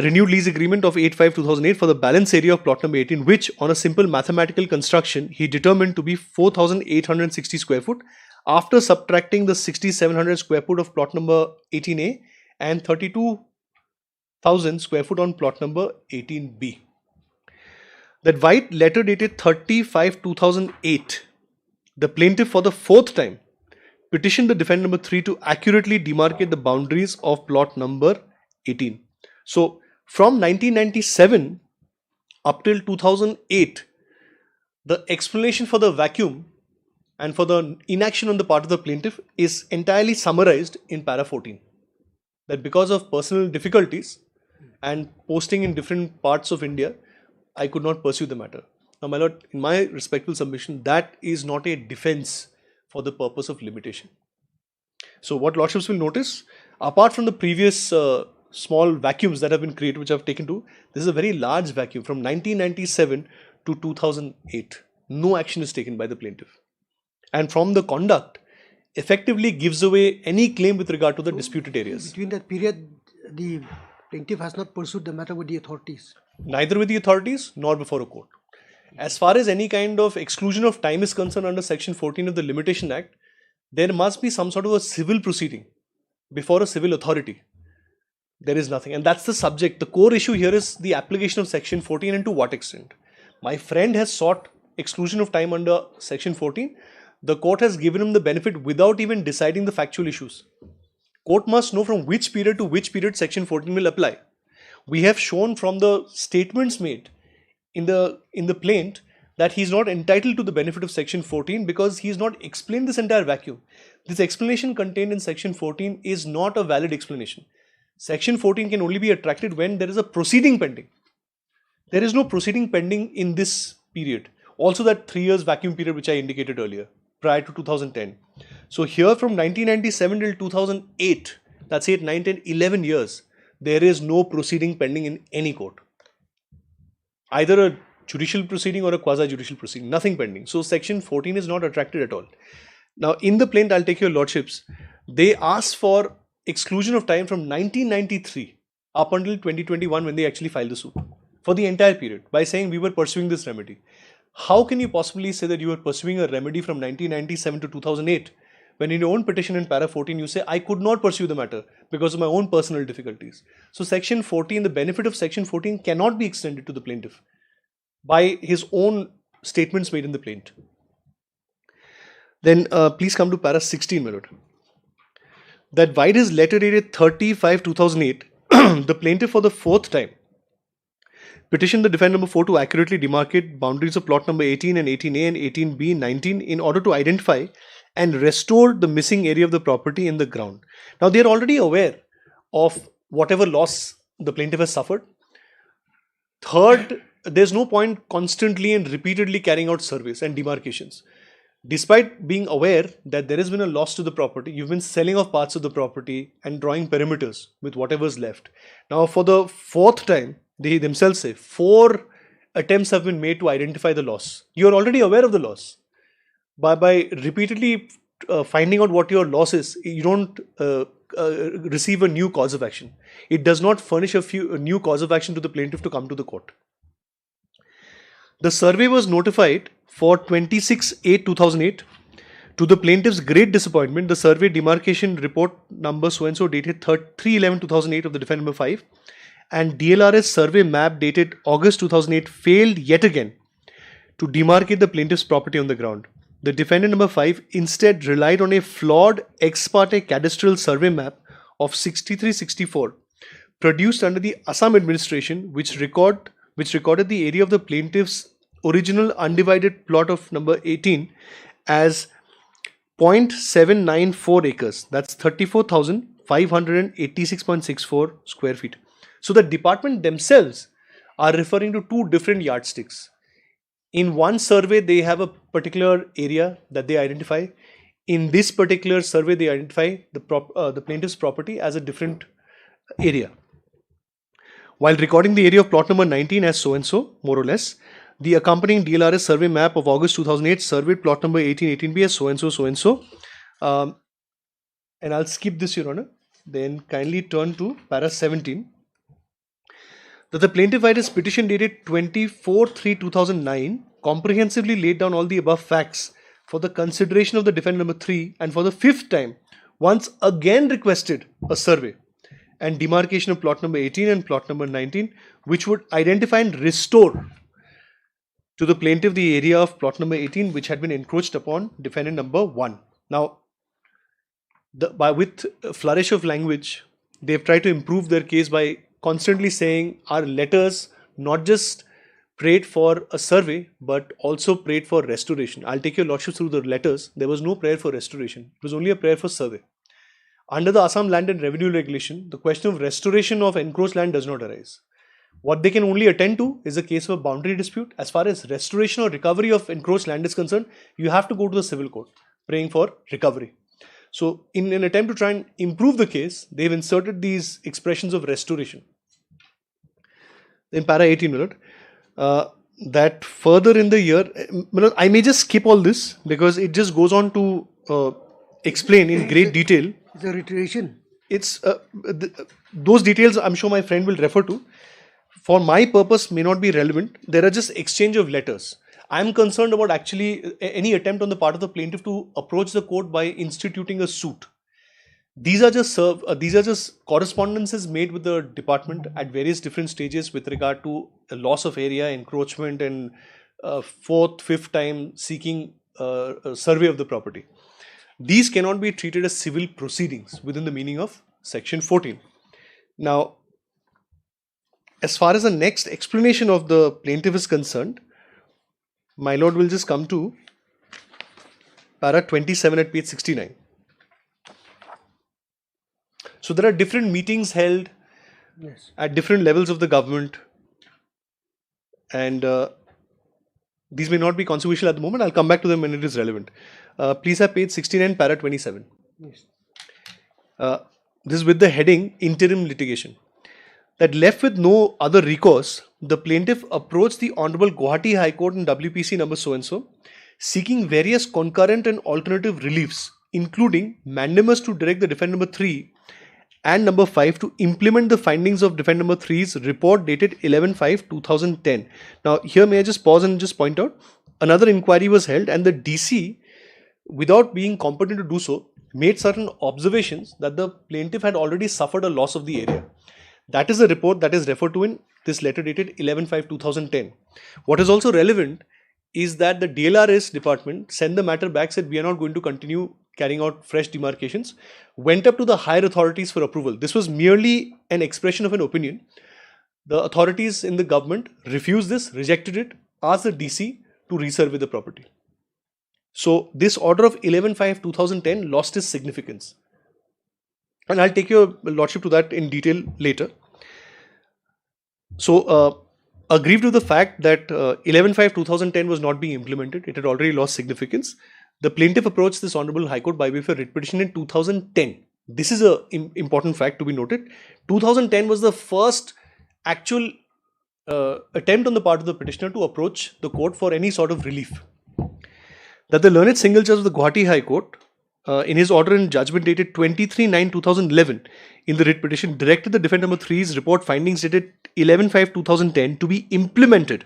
renewed lease agreement of 8/5/2008 for the balance area of plot number 18, which on a simple mathematical construction he determined to be 4,860 square foot after subtracting the 6,700 square foot of plot number 18A and 32,000 square foot on plot number 18B. That white letter dated 30/5/2008, the plaintiff for the 4th time petitioned the defendant number 3 to accurately demarcate the boundaries of plot number 18. So from 1997 up till 2008, the explanation for the vacuum and for the inaction on the part of the plaintiff is entirely summarized in para 14. That because of personal difficulties and posting in different parts of India, I could not pursue the matter. Now, my lord, in my respectful submission, that is not a defense for the purpose of limitation. So what lordships will notice, apart from the previous small vacuums that have been created, which I have taken to, this is a very large vacuum from 1997 to 2008. No action is taken by the plaintiff. And from the conduct, effectively gives away any claim with regard to the disputed areas. Between that period, the plaintiff has not pursued the matter with the authorities. Neither with the authorities nor before a court. As far as any kind of exclusion of time is concerned under Section 14 of the Limitation Act, there must be some sort of a civil proceeding before a civil authority. There is nothing, and that's the subject. The core issue here is the application of Section 14 and to what extent. My friend has sought exclusion of time under Section 14. The court has given him the benefit without even deciding the factual issues. Court must know from which period to which period Section 14 will apply. We have shown from the statements made in the plaint that he is not entitled to the benefit of Section 14 because he has not explained this entire vacuum. This explanation contained in Section 14 is not a valid explanation. Section 14 can only be attracted when there is a proceeding pending. There is no proceeding pending in this period. Also that 3 years vacuum period which I indicated earlier, prior to 2010. So here from 1997 till 2008, that's 8, 9, 10, 11 years, there is no proceeding pending in any court. Either a judicial proceeding or a quasi-judicial proceeding, nothing pending. So Section 14 is not attracted at all. Now in the plaint, I'll take your lordships, they asked for exclusion of time from 1993 up until 2021 when they actually filed the suit. for the entire period by saying we were pursuing this remedy. How can you possibly say that you were pursuing a remedy from 1997 to 2008 when in your own petition in para 14 you say I could not pursue the matter because of my own personal difficulties? So section 14, the benefit of section 14 cannot be extended to the plaintiff by his own statements made in the plaint. Then please come to para 16, my lord. That by his letter dated 30/5/2008, the plaintiff for the fourth time petitioned the defendant number 4 to accurately demarcate boundaries of plot number 18 and 18A and 18B 19 in order to identify and restore the missing area of the property in the ground. Now they are already aware of whatever loss the plaintiff has suffered. Third, there's no point constantly and repeatedly carrying out surveys and demarcations. Despite being aware that there has been a loss to the property, you've been selling off parts of the property and drawing perimeters with whatever's left. Now for the fourth time, they themselves say 4 attempts have been made to identify the loss. You're already aware of the loss. By repeatedly finding out what your loss is, you don't receive a new cause of action. It does not furnish a new cause of action to the plaintiff to come to the court. The survey was notified for 26/8/2008. To the plaintiff's great disappointment, the survey demarcation report number so-and-so dated 3/11/2008 of the defendant number 5 and DLRS survey map dated August 2008 failed yet again to demarcate the plaintiff's property on the ground. The defendant number 5 instead relied on a flawed ex parte cadastral survey map of 63/64 produced under the Assam administration which recorded the area of the plaintiff's original undivided plot of number 18 as 0.794 acres. That's 34,586.64 square feet. So the department themselves are referring to 2 different yardsticks. In one survey, they have a particular area that they identify. In this particular survey, they identify the plaintiff's property as a different area. While recording the area of plot number 19 as so-and-so, more or less, the accompanying DLRS survey map of August 2008 surveyed plot number 18/18B as so-and-so, so-and-so. And I'll skip this, Your Honor. Then kindly turn to para 17. That the plaintiff by his petition dated 24/3/2009 comprehensively laid down all the above facts for the consideration of the defendant number 3 and for the 5th time once again requested a survey and demarcation of plot number 18 and plot number 19 which would identify and restore to the plaintiff the area of plot number 18 which had been encroached upon defendant number 1. Now, with a flourish of language, they've tried to improve their case by constantly saying our letters not just prayed for a survey but also prayed for restoration. I'll take your lordship through the letters. There was no prayer for restoration. It was only a prayer for survey. Under the Assam Land and Revenue Regulation, the question of restoration of encroached land does not arise. What they can only attend to is a case of a boundary dispute. As far as restoration or recovery of encroached land is concerned, you have to go to the civil court praying for recovery. So in an attempt to try and improve the case, they've inserted these expressions of restoration. In para 18, minute, that further in the year, I may just skip all this because it just goes on to explain in great detail. It's a reiteration. It's those details I'm sure my friend will refer to. For my purpose may not be relevant. There are just exchange of letters. I'm concerned about actually any attempt on the part of the plaintiff to approach the court by instituting a suit. These are just correspondences made with the department at various different stages with regard to a loss of area, encroachment, and 4th, 5th time seeking a survey of the property. These cannot be treated as civil proceedings within the meaning of section 14. Now, as far as the next explanation of the plaintiff is concerned, my lord will just come to para 27 at page 69. So there are different meetings held at different levels of the government, and these may not be consequential at the moment. I'll come back to them when it is relevant. Please have page 69, para 27. Yes. This is with the heading interim litigation. That left with no other recourse, the plaintiff approached the Honorable Guwahati High Court in WPC number so-and-so, seeking various concurrent and alternative reliefs, including mandamus to direct the defendant number 3 and number 5 to implement the findings of defendant number 3's report dated 11/5/2010. Now here may I just pause and just point out, another inquiry was held and the DC, without being competent to do so, made certain observations that the plaintiff had already suffered a loss of the area. That is the report that is referred to in this letter dated 11/5/2010. What is also relevant is that the DLRS department sent the matter back, said we are not going to continue carrying out fresh demarcations, went up to the higher authorities for approval. This was merely an expression of an opinion. The authorities in the government refused this, rejected it, asked the DC to resurvey the property. So this order of 11/5/2010 lost its significance. And I'll take your lordship to that in detail later. So aggrieved with the fact that 11/5/2010 was not being implemented, it had already lost significance, the plaintiff approached this Honorable High Court by way of a writ petition in 2010. This is an important fact to be noted. 2010 was the first actual attempt on the part of the petitioner to approach the court for any sort of relief. That the learned single judge of the Guwahati High Court, in his order and judgment dated 23/9/2011, in the writ petition, directed the defendant number 3's report findings dated 11/5/2010 to be implemented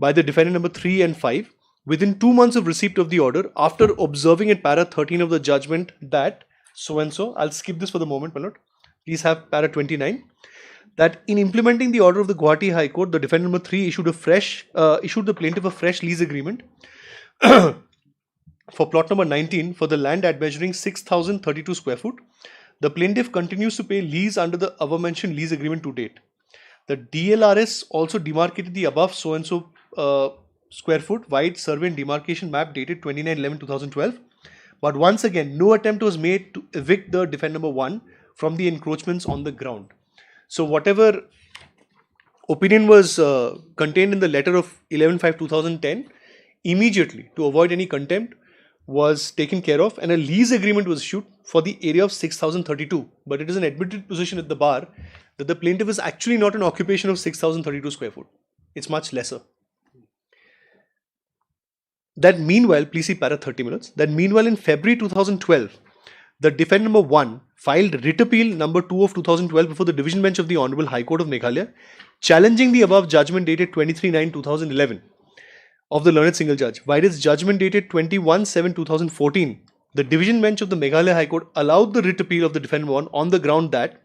by the defendant number 3 and 5 within 2 months of receipt of the order, after observing in para 13 of the judgment that so and so, I'll skip this for the moment, my lord, please have para 29, that in implementing the order of the Guwahati High Court, the defendant number 3 issued the plaintiff a fresh lease agreement for plot number 19 for the land at measuring 6,032 square foot. The plaintiff continues to pay lease under the above mentioned lease agreement to date. The DLRS also demarcated the above so and so square foot wide survey and demarcation map dated 29/11/2012. But once again, no attempt was made to evict the defendant number 1 from the encroachments on the ground. So whatever opinion was contained in the letter of 11/5/2010, immediately, to avoid any contempt, was taken care of and a lease agreement was issued for the area of 6,032. But it is an admitted position at the bar that the plaintiff is actually not an occupation of 6,032 square foot. It's much lesser. That meanwhile, please see para 30 minutes, that meanwhile in February 2012, the defendant number 1 filed writ appeal number 2 of 2012 before the division bench of the Honorable High Court of Meghalaya, challenging the above judgment dated 23/9/2011 of the learned single judge. While its judgment dated 21/7/2014, the division bench of the Meghalaya High Court allowed the writ appeal of the defendant 1 on the ground that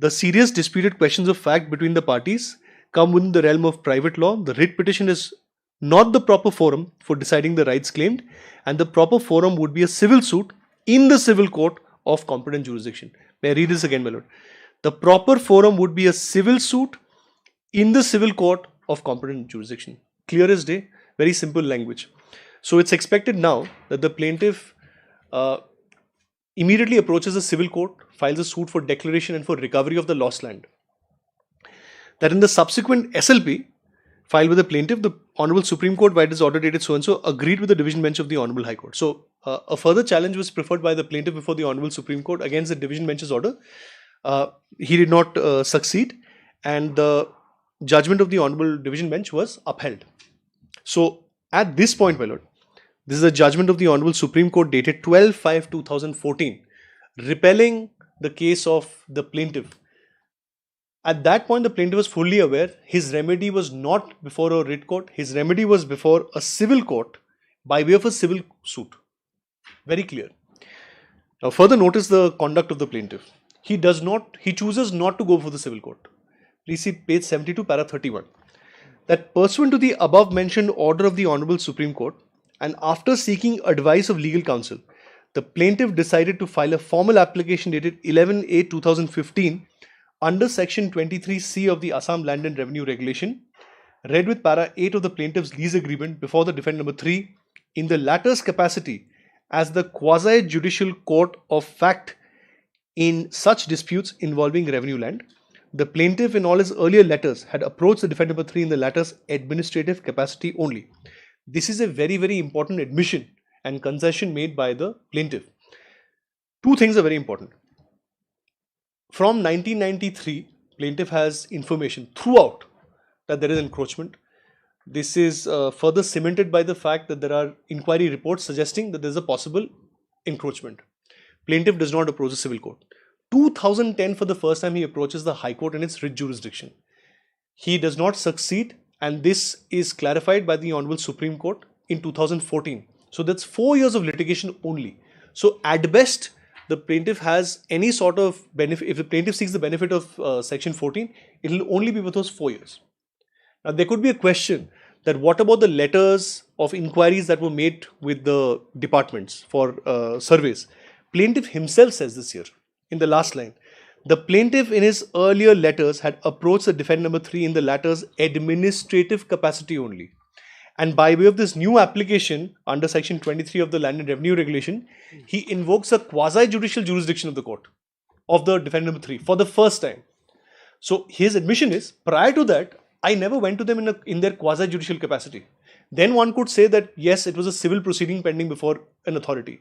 the serious disputed questions of fact between the parties come within the realm of private law. The writ petition is not the proper forum for deciding the rights claimed, and the proper forum would be a civil suit in the civil court of competent jurisdiction. May I read this again, my lord? The proper forum would be a civil suit in the civil court of competent jurisdiction. Clear as day, very simple language. So it's expected now that the plaintiff immediately approaches the civil court, files a suit for declaration and for recovery of the lost land. That in the subsequent SLP filed with the plaintiff, the Honorable Supreme Court, by its order dated so and so, agreed with the division bench of the Honorable High Court. So a further challenge was preferred by the plaintiff before the Honorable Supreme Court against the division bench's order. He did not succeed, and the judgment of the Honorable Division Bench was upheld. So at this point, my lord, this is a judgment of the Honorable Supreme Court dated 12/5/2014, repelling the case of the plaintiff. At that point, the plaintiff was fully aware his remedy was not before a writ court, his remedy was before a civil court by way of a civil suit. Very clear. Now further notice the conduct of the plaintiff. He chooses not to go for the civil court. Please see page 72, para 31. That pursuant to the above mentioned order of the Honorable Supreme Court, and after seeking advice of legal counsel, the plaintiff decided to file a formal application dated 11/8/2015 under section 23C of the Assam Land and Revenue Regulation, read with para 8 of the plaintiff's lease agreement before the defendant number 3, in the latter's capacity as the quasi-judicial court of fact in such disputes involving revenue land. The plaintiff in all his earlier letters had approached the defendant number 3 in the latter's administrative capacity only. This is a very, very important admission and concession made by the plaintiff. Two things are very important. From 1993, plaintiff has information throughout that there is encroachment. This is further cemented by the fact that there are inquiry reports suggesting that there is a possible encroachment. Plaintiff does not approach the civil court. 2010, for the first time, he approaches the High Court in its writ jurisdiction. He does not succeed, and this is clarified by the Honorable Supreme Court in 2014. So that's 4 years of litigation only. So at best, the plaintiff has any sort of benefit. If the plaintiff seeks the benefit of Section 14, it will only be with those 4 years. Now, there could be a question that what about the letters of inquiries that were made with the departments for surveys? Plaintiff himself says this here in the last line. The plaintiff in his earlier letters had approached the defendant number 3 in the latter's administrative capacity only. And by way of this new application under Section 23 of the Land and Revenue Regulation, he invokes a quasi-judicial jurisdiction of the court, of the defendant number 3, for the first time. So his admission is, prior to that, I never went to them in their quasi-judicial capacity. Then one could say that, yes, it was a civil proceeding pending before an authority.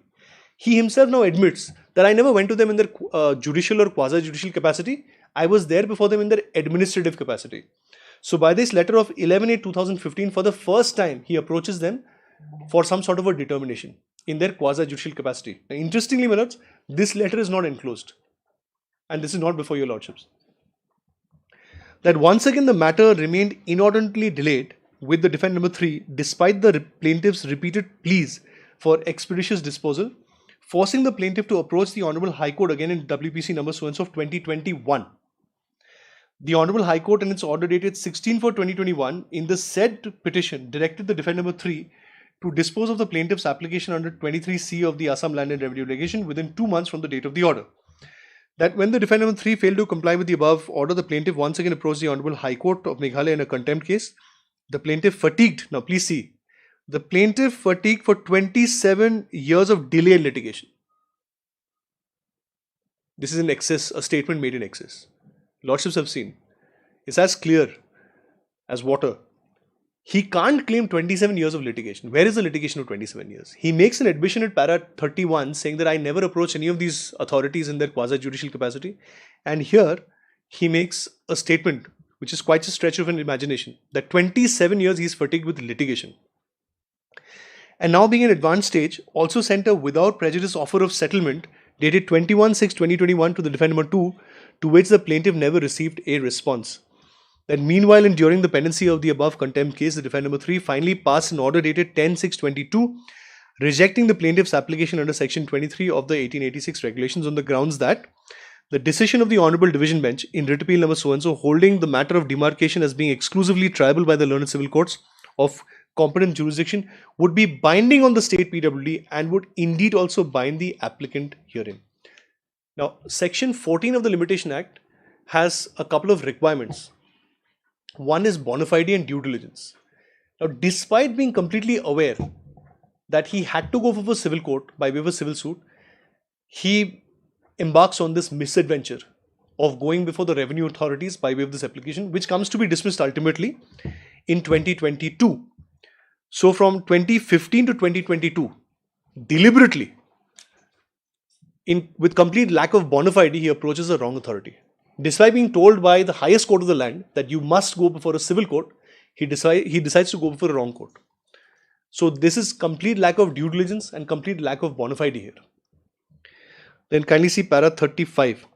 He himself now admits that I never went to them in their judicial or quasi-judicial capacity. I was there before them in their administrative capacity. So by this letter of 11/8/2015, for the first time, he approaches them for some sort of a determination in their quasi-judicial capacity. Now, interestingly, my lords, this letter is not enclosed. And this is not before your lordships. That once again the matter remained inordinately delayed with the defendant number 3 despite the plaintiff's repeated pleas for expeditious disposal, forcing the plaintiff to approach the Honorable High Court again in WPC number so-and-so of 2021. The Honorable High Court in its order dated 16/4/2021 in the said petition directed the defendant number 3 to dispose of the plaintiff's application under 23C of the Assam Land and Revenue Regulation within 2 months from the date of the order. That when the defendant number 3 failed to comply with the above order, the plaintiff once again approached the Honorable High Court of Meghalaya in a contempt case. The plaintiff fatigued, now please see, the plaintiff fatigued for 27 years of delayed litigation. This is in excess, a statement made in excess. Lordships have seen. It's as clear as water. He can't claim 27 years of litigation. Where is the litigation of 27 years? He makes an admission at para 31 saying that I never approached any of these authorities in their quasi-judicial capacity. And here he makes a statement which is quite a stretch of an imagination that 27 years he's fatigued with litigation. And now being in advanced stage, also sent a without prejudice offer of settlement dated 21/6/2021 to the defendant number 2, to which the plaintiff never received a response. That meanwhile and during the pendency of the above contempt case, the defendant number 3 finally passed an order dated 10/6/22 rejecting the plaintiff's application under Section 23 of the 1886 regulations on the grounds that the decision of the Honorable Division Bench in writ appeal number so-and-so holding the matter of demarcation as being exclusively triable by the learned civil courts of competent jurisdiction would be binding on the state PWD and would indeed also bind the applicant herein. Now, Section 14 of the Limitation Act has a couple of requirements. One is bona fide and due diligence. Now, despite being completely aware that he had to go for a civil court by way of a civil suit, he embarks on this misadventure of going before the revenue authorities by way of this application, which comes to be dismissed ultimately in 2022. So from 2015 to 2022, deliberately, with complete lack of bona fide, he approaches the wrong authority. Despite being told by the highest court of the land that you must go before a civil court, he decides to go before a wrong court. So this is complete lack of due diligence and complete lack of bona fide here. Then kindly see para 35.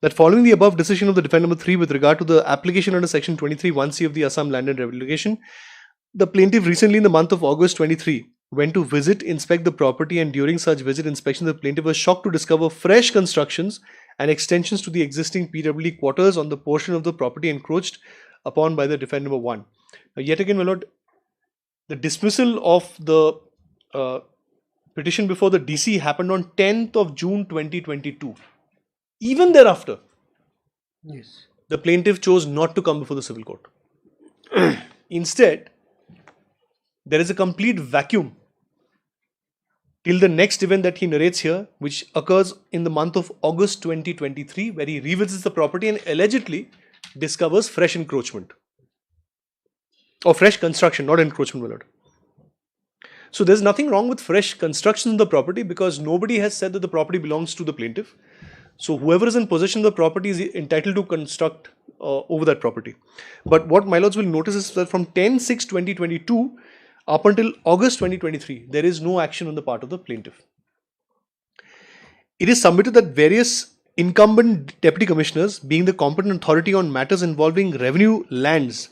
That following the above decision of the defendant number 3 with regard to the application under Section 23(1)(c) of the Assam Land and Revenue Regulation, the plaintiff recently in the month of August 23 went to inspect the property, and during such visit inspection, the plaintiff was shocked to discover fresh constructions and extensions to the existing PWD quarters on the portion of the property encroached upon by the defendant number 1. Now, yet again, my lord, the dismissal of the petition before the DC happened on 10th of June 2022. Even thereafter, Yes. the plaintiff chose not to come before the civil court. Instead, there is a complete vacuum till the next event that he narrates here, which occurs in the month of August 2023, where he revisits the property and allegedly discovers fresh encroachment. Or fresh construction, not encroachment, my lord. So there's nothing wrong with fresh construction in the property because nobody has said that the property belongs to the plaintiff. So whoever is in possession of the property is entitled to construct over that property. But what my lords will notice is that from 10/6/2022 up until August 2023, there is no action on the part of the plaintiff. It is submitted that various incumbent deputy commissioners, being the competent authority on matters involving revenue lands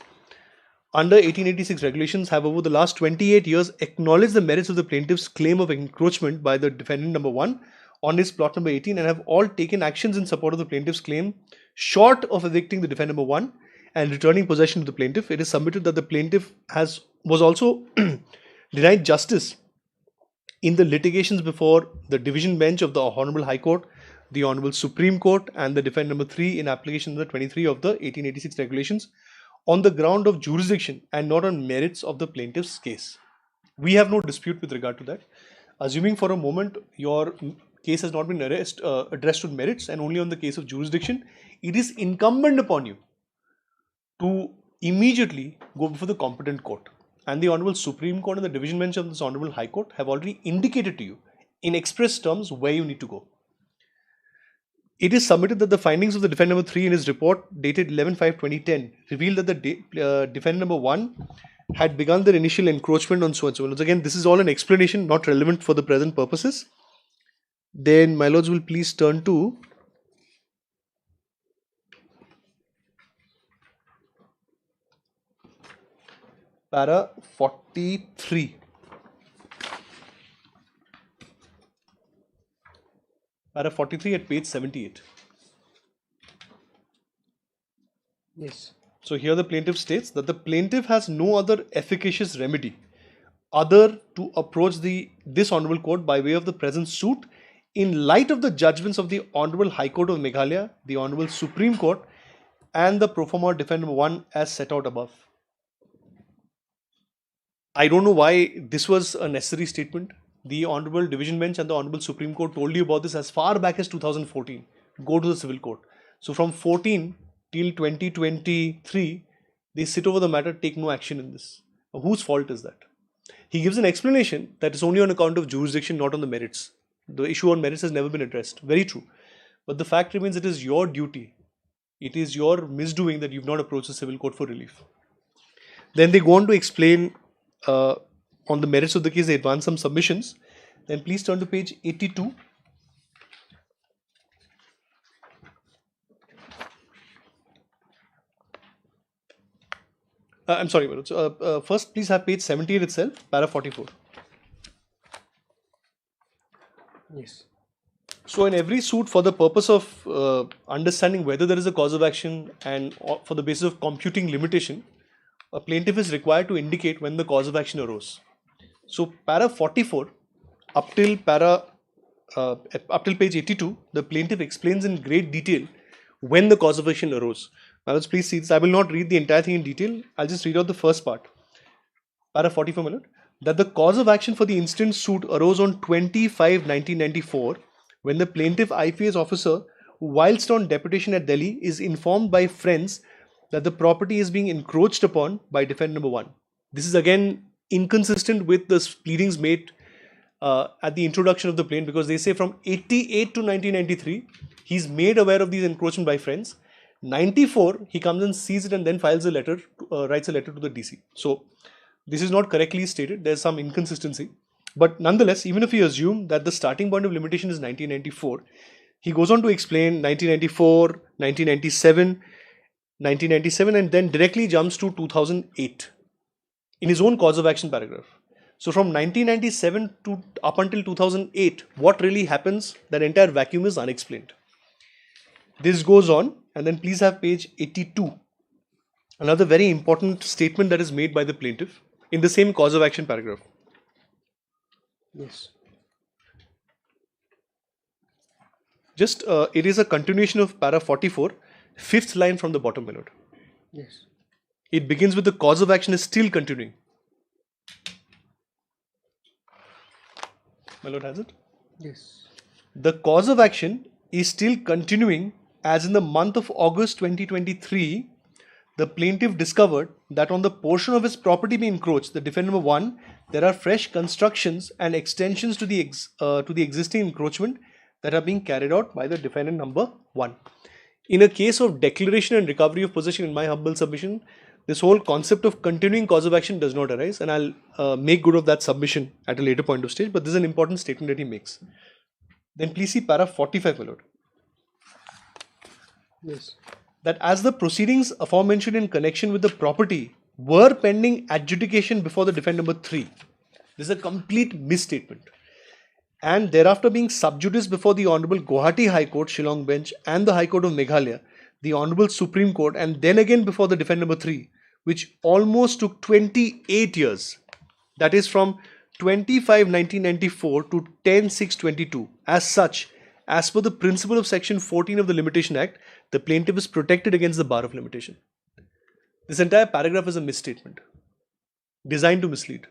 under 1886 regulations, have over the last 28 years acknowledged the merits of the plaintiff's claim of encroachment by the defendant number 1 on his plot number 18, and have all taken actions in support of the plaintiff's claim short of evicting the defendant number 1 and returning possession to the plaintiff. It is submitted that the plaintiff was also denied justice in the litigations before the division bench of the Honorable High Court, the Honorable Supreme Court, and the defendant number 3 in application number 23 of the 1886 regulations on the ground of jurisdiction and not on merits of the plaintiff's case. We have no dispute with regard to that. Assuming for a moment your case has not been addressed with merits and only on the case of jurisdiction, it is incumbent upon you to immediately go before the competent court. And the Honorable Supreme Court and the division bench of this Honorable High Court have already indicated to you in express terms where you need to go. It is submitted that the findings of the defendant number 3 in his report dated 11/5/2010 revealed that the defendant number 1 had begun their initial encroachment on so and so. Again, this is all an explanation, not relevant for the present purposes. Then my lords will please turn to para 43. Para 43 at page 78. Yes. So here the plaintiff states that the plaintiff has no other efficacious remedy other to approach this Honorable Court by way of the present suit in light of the judgments of the Honorable High Court of Meghalaya, the Honorable Supreme Court, and the pro forma defendant number 1 as set out above. I don't know why this was a necessary statement. The Honorable Division Bench and the Honorable Supreme Court told you about this as far back as 2014. Go to the civil court. So from 14 till 2023, they sit over the matter, take no action in this. Now, whose fault is that? He gives an explanation that is only on account of jurisdiction, not on the merits. The issue on merits has never been addressed. Very true. But the fact remains it is your duty. It is your misdoing that you've not approached the civil court for relief. Then they go on to explain on the merits of the case, they advance some submissions. Then please turn to page 82. I'm sorry, first please have page 78 itself, para 44. Yes. So in every suit, for the purpose of understanding whether there is a cause of action and for the basis of computing limitation, a plaintiff is required to indicate when the cause of action arose. So para 44 up till page 82, the plaintiff explains in great detail when the cause of action arose. Now let's please see this. I will not read the entire thing in detail. I'll just read out the first part. Para 44 minute. That the cause of action for the instant suit arose on 25/1994 when the plaintiff IPS officer, whilst on deputation at Delhi, is informed by friends that the property is being encroached upon by defendant number 1. This is again inconsistent with the pleadings made at the introduction of the plaint, because they say from 88 to 1993 he's made aware of these encroachment by friends. 94 he comes and sees it and then files a letter, writes a letter to the DC. So this is not correctly stated. There's some inconsistency. But nonetheless, even if we assume that the starting point of limitation is 1994, he goes on to explain 1994, 1997, and then directly jumps to 2008 in his own cause of action paragraph. So from 1997 to up until 2008, what really happens, that entire vacuum is unexplained. This goes on, and then please have page 82. Another very important statement that is made by the plaintiff in the same cause of action paragraph. Yes. Just, it is a continuation of para 44, fifth line from the bottom, my lord. Yes. It begins with the cause of action is still continuing. My lord has it? Yes. The cause of action is still continuing, as in the month of August 2023, the plaintiff discovered that on the portion of his property being encroached, the defendant number 1, there are fresh constructions and extensions to the existing encroachment that are being carried out by the defendant number 1. In a case of declaration and recovery of possession, in my humble submission, this whole concept of continuing cause of action does not arise, and I'll make good of that submission at a later point of stage, but this is an important statement that he makes. Then please see para 45, my lord. Yes. that as the proceedings aforementioned in connection with the property were pending adjudication before the defendant number 3. This is a complete misstatement. And thereafter being sub judice before the Honorable Guwahati High Court, Shillong Bench, and the High Court of Meghalaya, the Honorable Supreme Court, and then again before the defendant number 3, which almost took 28 years. That is from 25/1994 to 10/6/22. As such, as per the principle of Section 14 of the Limitation Act, the plaintiff is protected against the bar of limitation. This entire paragraph is a misstatement, designed to mislead.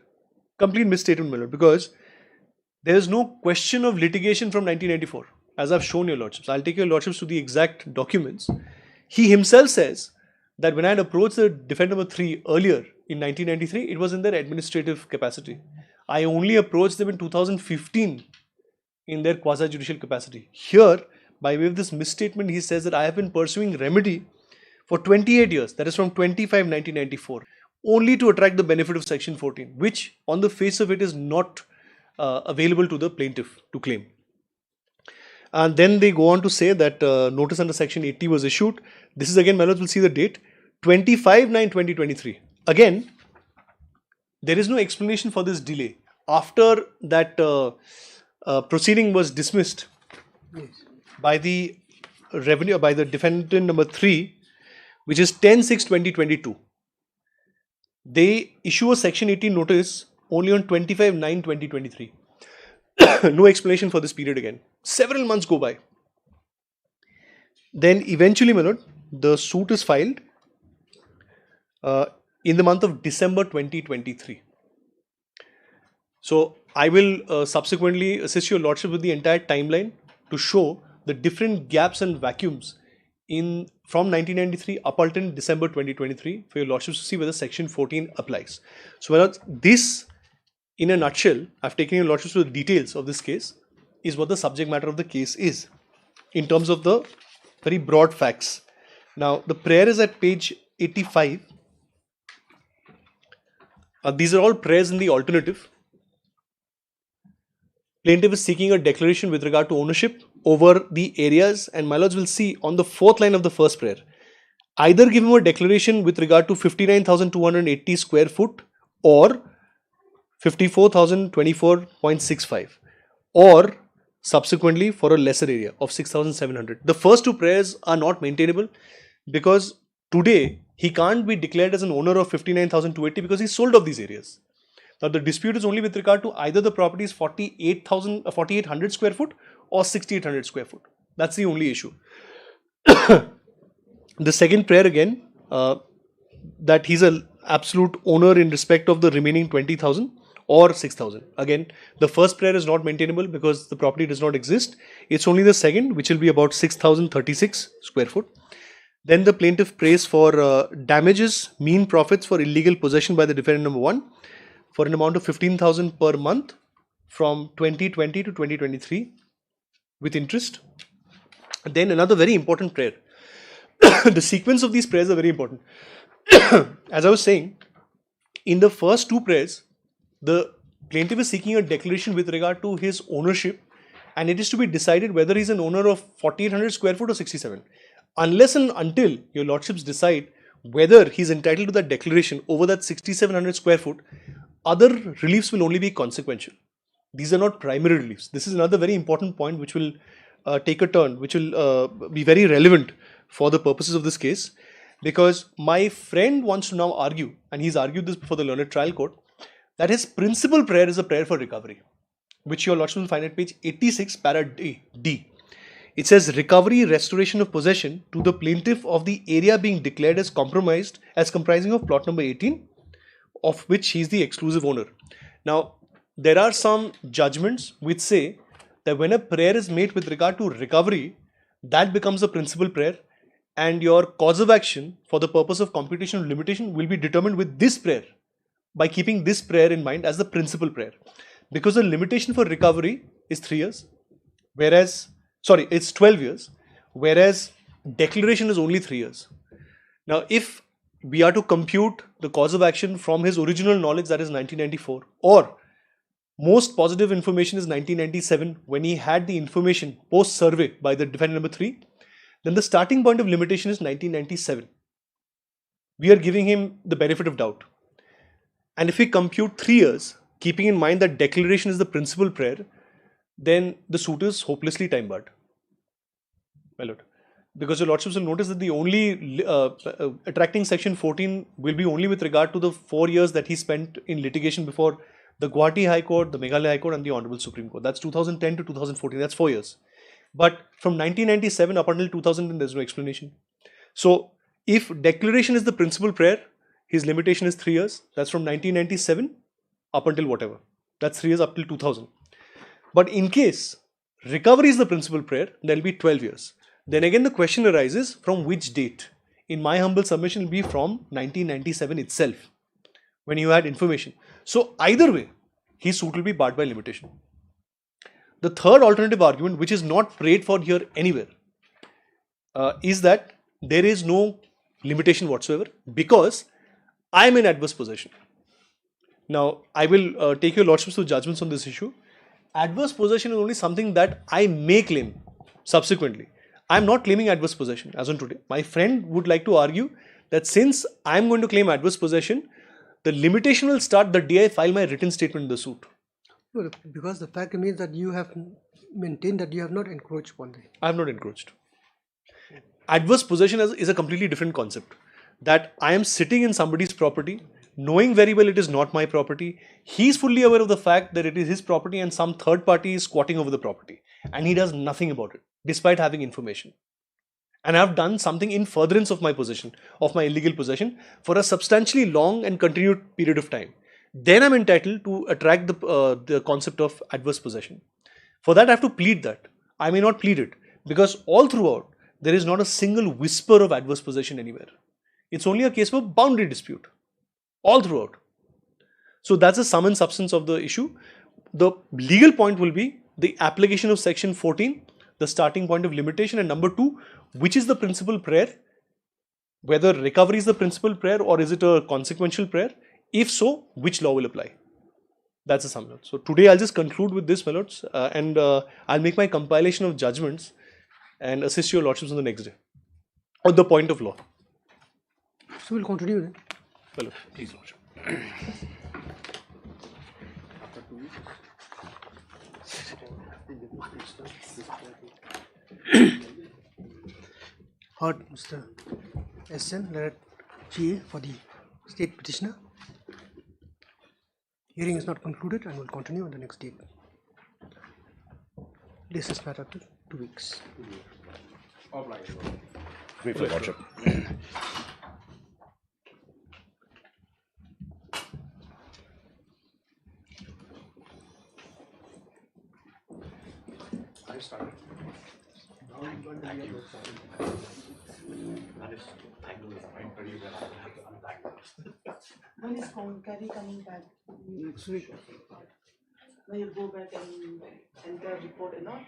Complete misstatement, my lord, because there is no question of litigation from 1994, as I've shown your lordships. I'll take your lordships to the exact documents. He himself says that when I had approached the defendant number 3 earlier in 1993, it was in their administrative capacity. I only approached them in 2015 in their quasi-judicial capacity. Here, by way of this misstatement, he says that I have been pursuing remedy for 28 years, that is from 25/1994, only to attract the benefit of Section 14, which on the face of it is not available to the plaintiff to claim. And then they go on to say that notice under Section 80 was issued. This is again, my lords will see the date, 25/9/2023. Again, there is no explanation for this delay. After that proceeding was dismissed by the defendant number 3, which is 10/6/2022, they issue a Section 18 notice only on 25/9/2023. No explanation for this period again. Several months go by. Then eventually, my lord, the suit is filed in the month of December 2023. So I will subsequently assist your lordship with the entire timeline to show the different gaps and vacuums from 1993 up until December 2023 for your lordships to see whether Section 14 applies. So my lords, this in a nutshell, I've taken your lordships to the details of this case, is what the subject matter of the case is in terms of the very broad facts. Now the prayer is at page 85. These are all prayers in the alternative. Plaintiff is seeking a declaration with regard to ownership over the areas, and my lords will see on the 4th line of the first prayer, either give him a declaration with regard to 59,280 square foot or 54,024.65, or subsequently for a lesser area of 6,700. The first two prayers are not maintainable because today he can't be declared as an owner of 59,280 because he sold off these areas. Now the dispute is only with regard to either the property is 4,800 square foot or 6,800 square foot. That's the only issue. The second prayer again, that he's an absolute owner in respect of the remaining 20,000 or 6,000. Again, the first prayer is not maintainable because the property does not exist. It's only the second, which will be about 6,036 square foot. Then the plaintiff prays for damages, mean profits for illegal possession by the defendant number 1 for an amount of 15,000 per month from 2020 to 2023 with interest. Then another very important prayer. The sequence of these prayers are very important. As I was saying, in the first two prayers, the plaintiff is seeking a declaration with regard to his ownership, and it is to be decided whether he is an owner of 4,800 square foot or 67. Unless and until your lordships decide whether he is entitled to that declaration over that 6,700 square foot, other reliefs will only be consequential. These are not primary reliefs. This is another very important point which will take a turn, which will be very relevant for the purposes of this case, because my friend wants to now argue, and he's argued this before the learned trial court, that his principal prayer is a prayer for recovery, which your lordship will find at page 86, para D. It says recovery, restoration of possession to the plaintiff of the area being declared as compromised as comprising of plot number 18, of which he is the exclusive owner. Now, there are some judgments which say that when a prayer is made with regard to recovery, that becomes a principal prayer, and your cause of action for the purpose of computation of limitation will be determined with this prayer, by keeping this prayer in mind as the principal prayer. Because the limitation for recovery is 3 years, it's 12 years, whereas declaration is only 3 years. Now, if we are to compute the cause of action from his original knowledge, that is 1994, or most positive information is 1997, when he had the information post-survey by the defendant number 3, then the starting point of limitation is 1997. We are giving him the benefit of doubt. And if we compute 3 years, keeping in mind that declaration is the principal prayer, then the suit is hopelessly time barred. My lord. Because your lordships will notice that the only attracting section 14 will be only with regard to the 4 years that he spent in litigation before the Guwahati High Court, the Meghalaya High Court and the Honorable Supreme Court. That's 2010 to 2014, that's 4 years. But from 1997 up until 2010, there's no explanation. So if declaration is the principal prayer, his limitation is 3 years. That's from 1997 up until whatever. That's 3 years up till 2000. But in case recovery is the principal prayer, there will be 12 years. Then again the question arises, from which date? In my humble submission, it will be from 1997 itself, when you had information. So either way, his suit will be barred by limitation. The third alternative argument, which is not prayed for here anywhere, is that there is no limitation whatsoever because I am in adverse possession. Now, I will take your lordships to judgments on this issue. Adverse possession is only something that I may claim subsequently. I am not claiming adverse possession as on today. My friend would like to argue that since I am going to claim adverse possession, the limitation will start the day I file my written statement in the suit. No, because the fact remains that you have maintained that you have not encroached upon the... I have not encroached. Adverse possession is a completely different concept. That I am sitting in somebody's property, knowing very well it is not my property. He is fully aware of the fact that it is his property and some third party is squatting over the property. And he does nothing about it, despite having information. And I have done something in furtherance of my possession, of my illegal possession, for a substantially long and continued period of time. Then I am entitled to attract the concept of adverse possession. For that I have to plead that. I may not plead it, because all throughout, there is not a single whisper of adverse possession anywhere. It's only a case of a boundary dispute. All throughout. So that's the sum and substance of the issue. The legal point will be the application of section 14, the starting point of limitation, and number 2, which is the principal prayer, whether recovery is the principal prayer or is it a consequential prayer. If so, which law will apply? That's the sum. So today I'll just conclude with this, my lords, and I'll make my compilation of judgments and assist your lordships on the next day on the point of law. So we'll continue then. Well, please, lordship. Heard Mr. SN, letter GA for the state petitioner. Hearing is not concluded and will continue on the next date. This is matter to 2 weeks. Briefly, lordship. I started. Thank you. That is, thank you. I'm pretty well. I have to unpack this. When is Concari coming back? Next week. When you go back and enter report and all?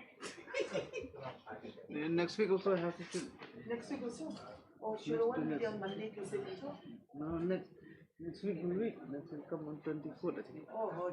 Next week also I have to. Next week also? Or sure one will be on Monday, Tuesday also? No, next week will come on 24th, I think. Oh,